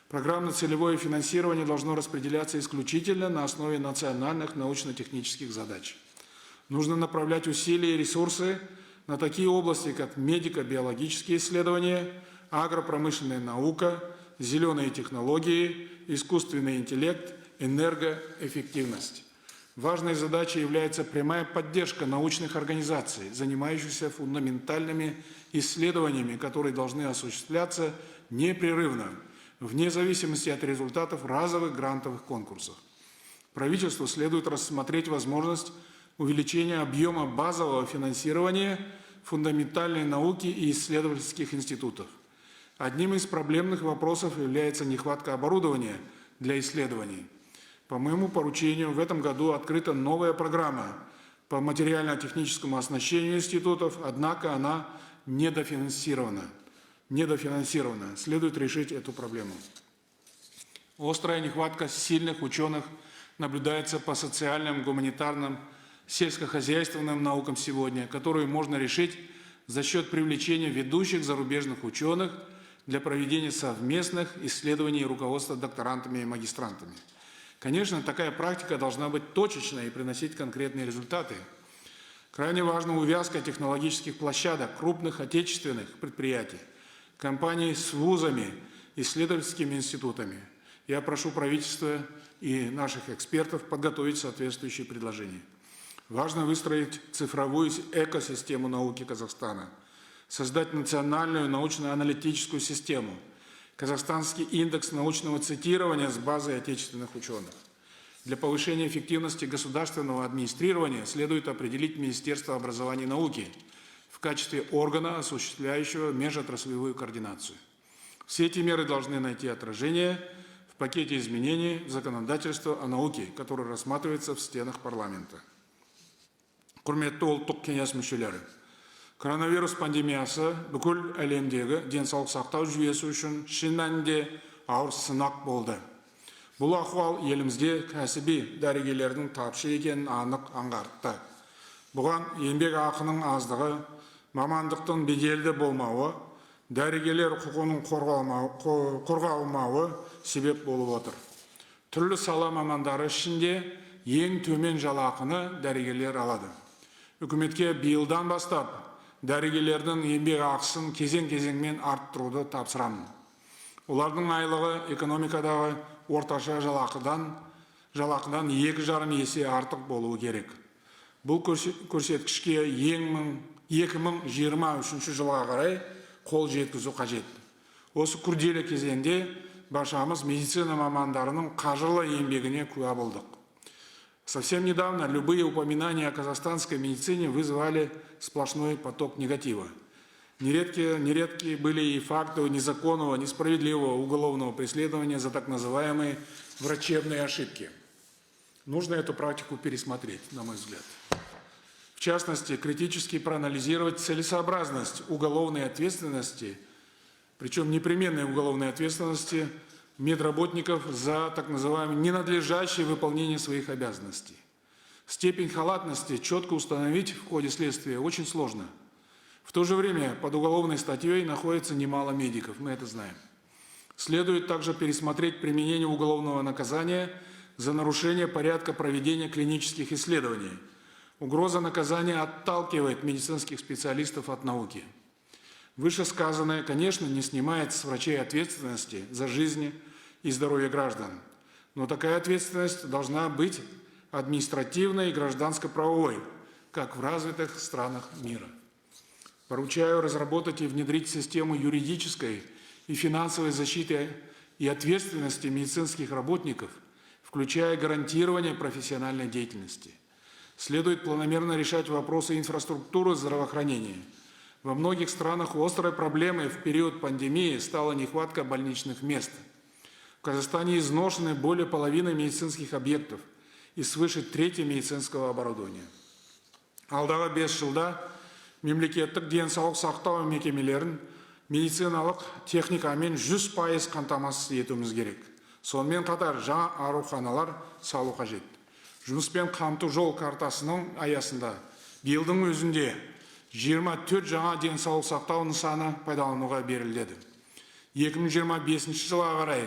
Программно-целевое финансирование должно распределяться исключительно на основе национальных научно-технических задач. Нужно направлять усилия и ресурсы на такие области, как медико-биологические исследования, агропромышленная наука, зеленые технологии, искусственный интеллект, энергоэффективность. Важной задачей является прямая поддержка научных организаций, занимающихся фундаментальными исследованиями, которые должны осуществляться непрерывно, вне зависимости от результатов разовых грантовых конкурсов. Правительству следует рассмотреть возможность увеличения объема базового финансирования фундаментальной науки и исследовательских институтов. Одним из проблемных вопросов является нехватка оборудования для исследований. По моему поручению в этом году открыта новая программа по материально-техническому оснащению институтов, однако она недофинансирована. Следует решить эту проблему. Острая нехватка сильных ученых наблюдается по социальным, гуманитарным, сельскохозяйственным наукам сегодня, которую можно решить за счет привлечения ведущих зарубежных ученых для проведения совместных исследований руководства докторантами и магистрантами. Конечно, такая практика должна быть точечной и приносить конкретные результаты. Крайне важна увязка технологических площадок, крупных отечественных предприятий, компаний с вузами, исследовательскими институтами. Я прошу правительство и наших экспертов подготовить соответствующие предложения. Важно выстроить цифровую экосистему науки Казахстана, создать национальную научно-аналитическую систему, казахстанский индекс научного цитирования с базой отечественных ученых. Для повышения эффективности государственного администрирования следует определить Министерство образования и науки в качестве органа, осуществляющего межотраслевую координацию. Все эти меры должны найти отражение в пакете изменений законодательства о науке, который рассматривается в стенах парламента. Құрметті ұлттық кеңес мүшелері, коронавирус пандемиясы бүкіл әлемдегі денсаулық сақтау жүйесі үшін шын мәнінде ауыр сынақ болды. Бұл ахуал елімізде кәсіби дәрігерлердің тапшы екенін анық аңғартты. Бұған еңбек ақының аздығы, мамандықтың беделді болмауы, дәрігерлер құқығының қорғалмауы себеп болып отыр. Түрлі сала мамандары ішінде ең төмен жалақыны дәрігерлер алады. Үкіметке биылдан бастап дәрігерлердің еңбек ақысын кезең-кезеңмен арттыруды тапсырамын. Олардың айлығы экономикадағы орташа жалақыдан 2,5 есе артық болуы керек. Бұл көрсеткішке 2023 жылға қарай қол жеткізу қажет. Осы күрделі кезеңде баршамыз медицина мамандарының қажырлы еңбегіне куә болдық. Совсем недавно любые упоминания о казахстанской медицине вызывали сплошной поток негатива. Нередки были и факты незаконного, несправедливого уголовного преследования за так называемые врачебные ошибки. Нужно эту практику пересмотреть, на мой взгляд. В частности, критически проанализировать целесообразность уголовной ответственности, причем непременной уголовной ответственности медработников за так называемое ненадлежащее выполнение своих обязанностей. Степень халатности четко установить в ходе следствия очень сложно. В то же время под уголовной статьей находится немало медиков, мы это знаем. Следует также пересмотреть применение уголовного наказания за нарушение порядка проведения клинических исследований. Угроза наказания отталкивает медицинских специалистов от науки. Вышесказанное, конечно, не снимает с врачей ответственности за жизни и здоровье граждан, но такая ответственность должна быть административной и гражданско-правовой, как в развитых странах мира. Поручаю разработать и внедрить систему юридической и финансовой защиты и ответственности медицинских работников, включая гарантирование профессиональной деятельности. Следует планомерно решать вопросы инфраструктуры здравоохранения. Во многих странах острой проблемой в период пандемии стала нехватка больничных мест. В Казахстане изношены более половины медицинских объектов и свыше трети медицинского оборудования. Алдағы 5 жылда мемлекеттік денсаулық сақтау мекемелерін медициналық техникамен 100% қамтамасыз етуіміз керек. Сонымен қатар жаңа ауруханалар салу қажет. Жұмыспен қамту жол картасының аясында биылдың өзінде 24 жаңа денсаулық сақтау нысаны пайдалануға беріледі. 2025 жылға қарай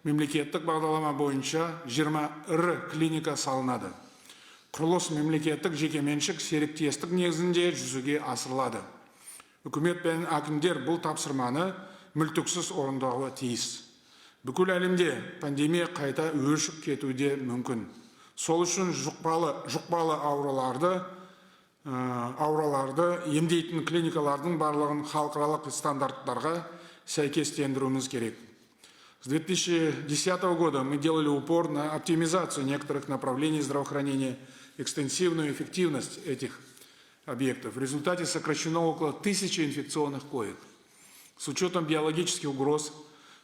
мемлекеттік бағдарлама бойынша 20 ірі клиника салынады. Құрылыс мемлекеттік жекеменшік серіктестік негізінде жүзеге асырылады. Үкімет пен әкімдер бұл тапсырманы мүлтіксіз орындауы тиіс. Бүкіл әлемде пандемия қайта өршіп кетуде мүмкін. Сол үшін жұқпалы ауруларды емдейтін клиникалардың барлығын халықаралық стандарттарға сәйкестендіруіміз керек. С 2010 года мы делали упор на оптимизацию некоторых направлений здравоохранения, экстенсивную эффективность этих объектов. В результате сокращено около 1000 инфекционных коек. С учетом биологических угроз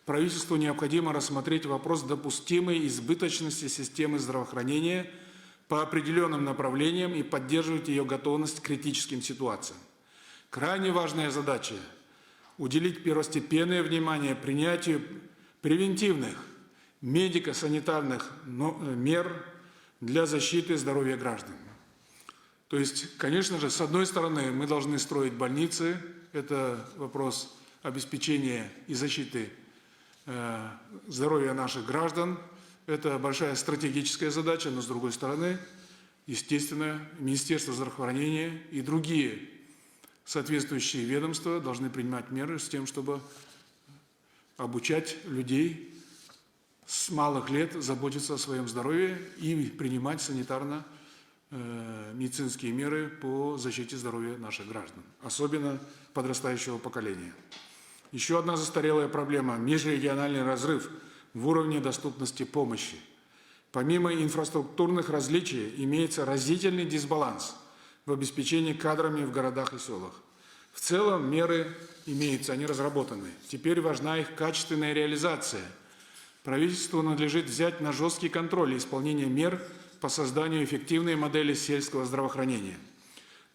правительству необходимо рассмотреть вопрос допустимой избыточности системы здравоохранения по определенным направлениям и поддерживать ее готовность к критическим ситуациям. Крайне важная задача – уделить первостепенное внимание принятию превентивных медико-санитарных мер для защиты здоровья граждан. То есть, конечно же, с одной стороны, мы должны строить больницы, это вопрос обеспечения и защиты здоровья наших граждан, это большая стратегическая задача, но с другой стороны, естественно, Министерство здравоохранения и другие соответствующие ведомства должны принимать меры с тем, чтобы обучать людей с малых лет заботиться о своем здоровье и принимать санитарно-медицинские меры по защите здоровья наших граждан, особенно подрастающего поколения. Еще одна застарелая проблема – межрегиональный разрыв в уровне доступности помощи. Помимо инфраструктурных различий имеется разительный дисбаланс в обеспечении кадрами в городах и селах. В целом меры имеются, они разработаны. Теперь важна их качественная реализация. Правительству надлежит взять на жесткий контроль исполнение мер по созданию эффективной модели сельского здравоохранения.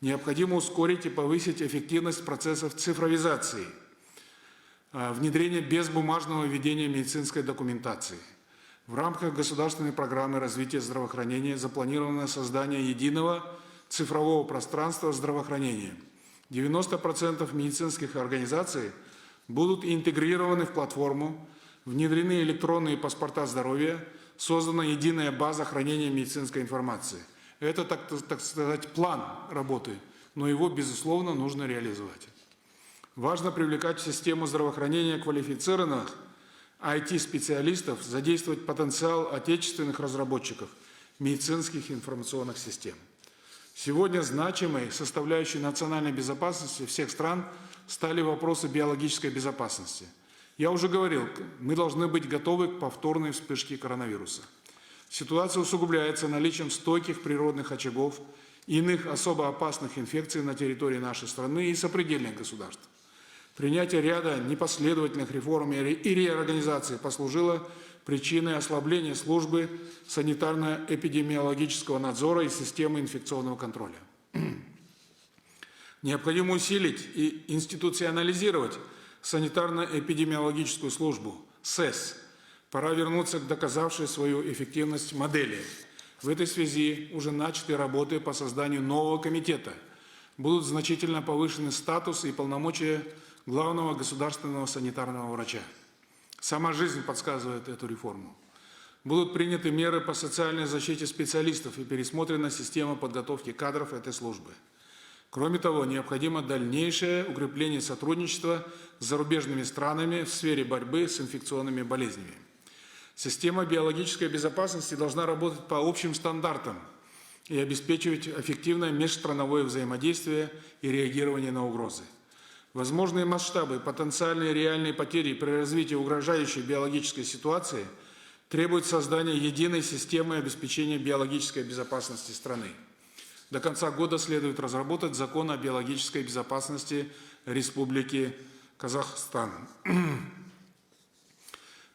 Необходимо ускорить и повысить эффективность процессов цифровизации, внедрение безбумажного ведения медицинской документации. В рамках государственной программы развития здравоохранения запланировано создание единого цифрового пространства здравоохранения. 90% медицинских организаций будут интегрированы в платформу, внедрены электронные паспорта здоровья, создана единая база хранения медицинской информации. Это, так сказать, план работы, но его, безусловно, нужно реализовать. Важно привлекать в систему здравоохранения квалифицированных IT-специалистов, задействовать потенциал отечественных разработчиков медицинских информационных систем. Сегодня значимой составляющей национальной безопасности всех стран стали вопросы биологической безопасности. Я уже говорил, мы должны быть готовы к повторной вспышке коронавируса. Ситуация усугубляется наличием стойких природных очагов и иных особо опасных инфекций на территории нашей страны и сопредельных государств. Принятие ряда непоследовательных реформ и реорганизаций послужило причиной ослабления службы санитарно-эпидемиологического надзора и системы инфекционного контроля. Необходимо усилить и институционализировать санитарно-эпидемиологическую службу, СЭС. Пора вернуться к доказавшей свою эффективность модели. В этой связи уже начаты работы по созданию нового комитета. Будут значительно повышены статус и полномочия главного государственного санитарного врача. Сама жизнь подсказывает эту реформу. Будут приняты меры по социальной защите специалистов и пересмотрена система подготовки кадров этой службы. Кроме того, необходимо дальнейшее укрепление сотрудничества с зарубежными странами в сфере борьбы с инфекционными болезнями. Система биологической безопасности должна работать по общим стандартам и обеспечивать эффективное межстрановое взаимодействие и реагирование на угрозы. Возможные масштабы, потенциальные реальные потери при развитии угрожающей биологической ситуации требуют создания единой системы обеспечения биологической безопасности страны. До конца года следует разработать закон о биологической безопасности Республики Казахстан.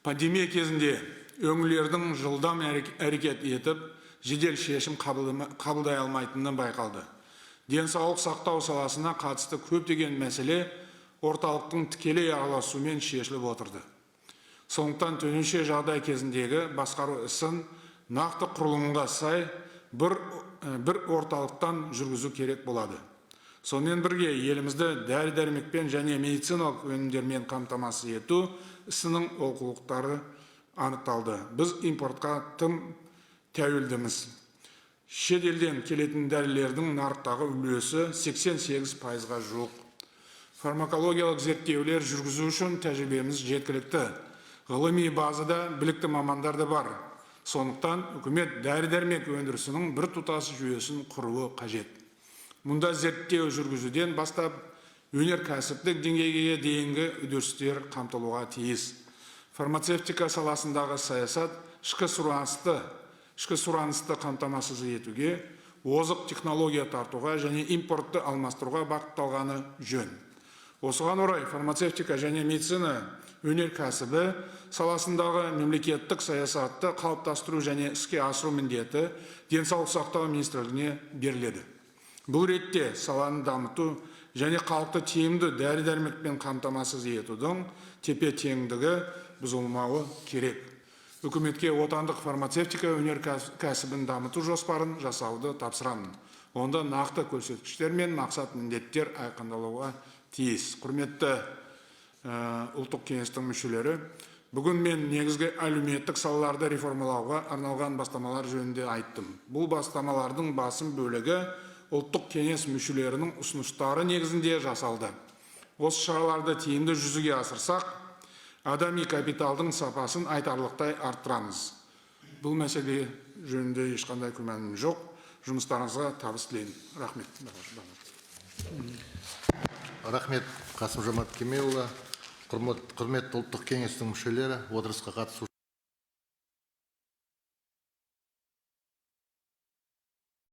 Пандемия кезінде өңірлердің жылдам әрекет етіп, жедел шешім қабылдай алмайтыны байқалды. Денсаулық сақтау саласына қатысты көптеген мәселе орталықтың тікелей араласуымен шешіліп отырды. Сондықтан төтенше жағдай кезіндегі басқару ісін нақты құрылымға сай бір орталықтан жүргізу керек болады. Сонымен бірге елімізді дәрі-дәрмекпен және медициналық өнімдермен қамтамасыз ету ісінің олқылықтары анықталды. Біз импортқа тым тәуелдіміз. Шет елден келетін дәрілердің нарықтағы үлесі 88%-ға жуық. Фармакологиялық зерттеулер жүргізу үшін тәжірибеміз жеткілікті. Ғылыми базада білікті мамандар да бар. Сондықтан үкімет дәрі-дәрмек өндірісінің бір тұтас жүйесін құруы қажет. Мұнда зерттеу жүргізуден бастап өнеркәсіптік деңгейге дейінгі үдерістер қамтылуға тиіс. Фармацевтика саласындағы саясат ішкі сұранысты қамтамасыз етуге, озық технология тартуға және импортты алмастыруға бағытталғаны жөн. Осыған орай фармацевтика және медицина өнеркәсібі саласындағы мемлекеттік саясатты қалыптастыру және іске асыру міндеті денсаулық сақтау министрлігіне беріледі. Бұл ретте саланы дамыту және халықты тиімді дәрі-дәрмекпен қамтамасыз етудің тепе-теңдігі бұзылмауы керек. Үкіметке отандық фармацевтика өнеркәсібін дамыту жоспарын жасауды тапсырамын. Онда нақты көрсеткіштер мен мақсат міндеттер айқындалуға тиіс. Құрметті ұлттық кеңестің мүшелері, бүгін мен негізгі әлеуметтік салаларды реформалауға арналған бастамалар жөнінде айттым. Бұл бастамалардың басым бөлігі ұлттық кеңес мүшелерінің ұсыныстары негізінде жасалды. Осы шараларды тиімді жүзеге асырсақ, адами капиталдың сапасын айтарлықтай арттырамыз. Бұл мәселе жөнінде ешқандай күмәнім жоқ. Жұмыстарыңызға табыс тілеймін. Рахмет. Рахмет, Қасым-Жомарт Кемелұлы. Құрметті ұлттық кеңестің мүшелері, отырысқа қатысу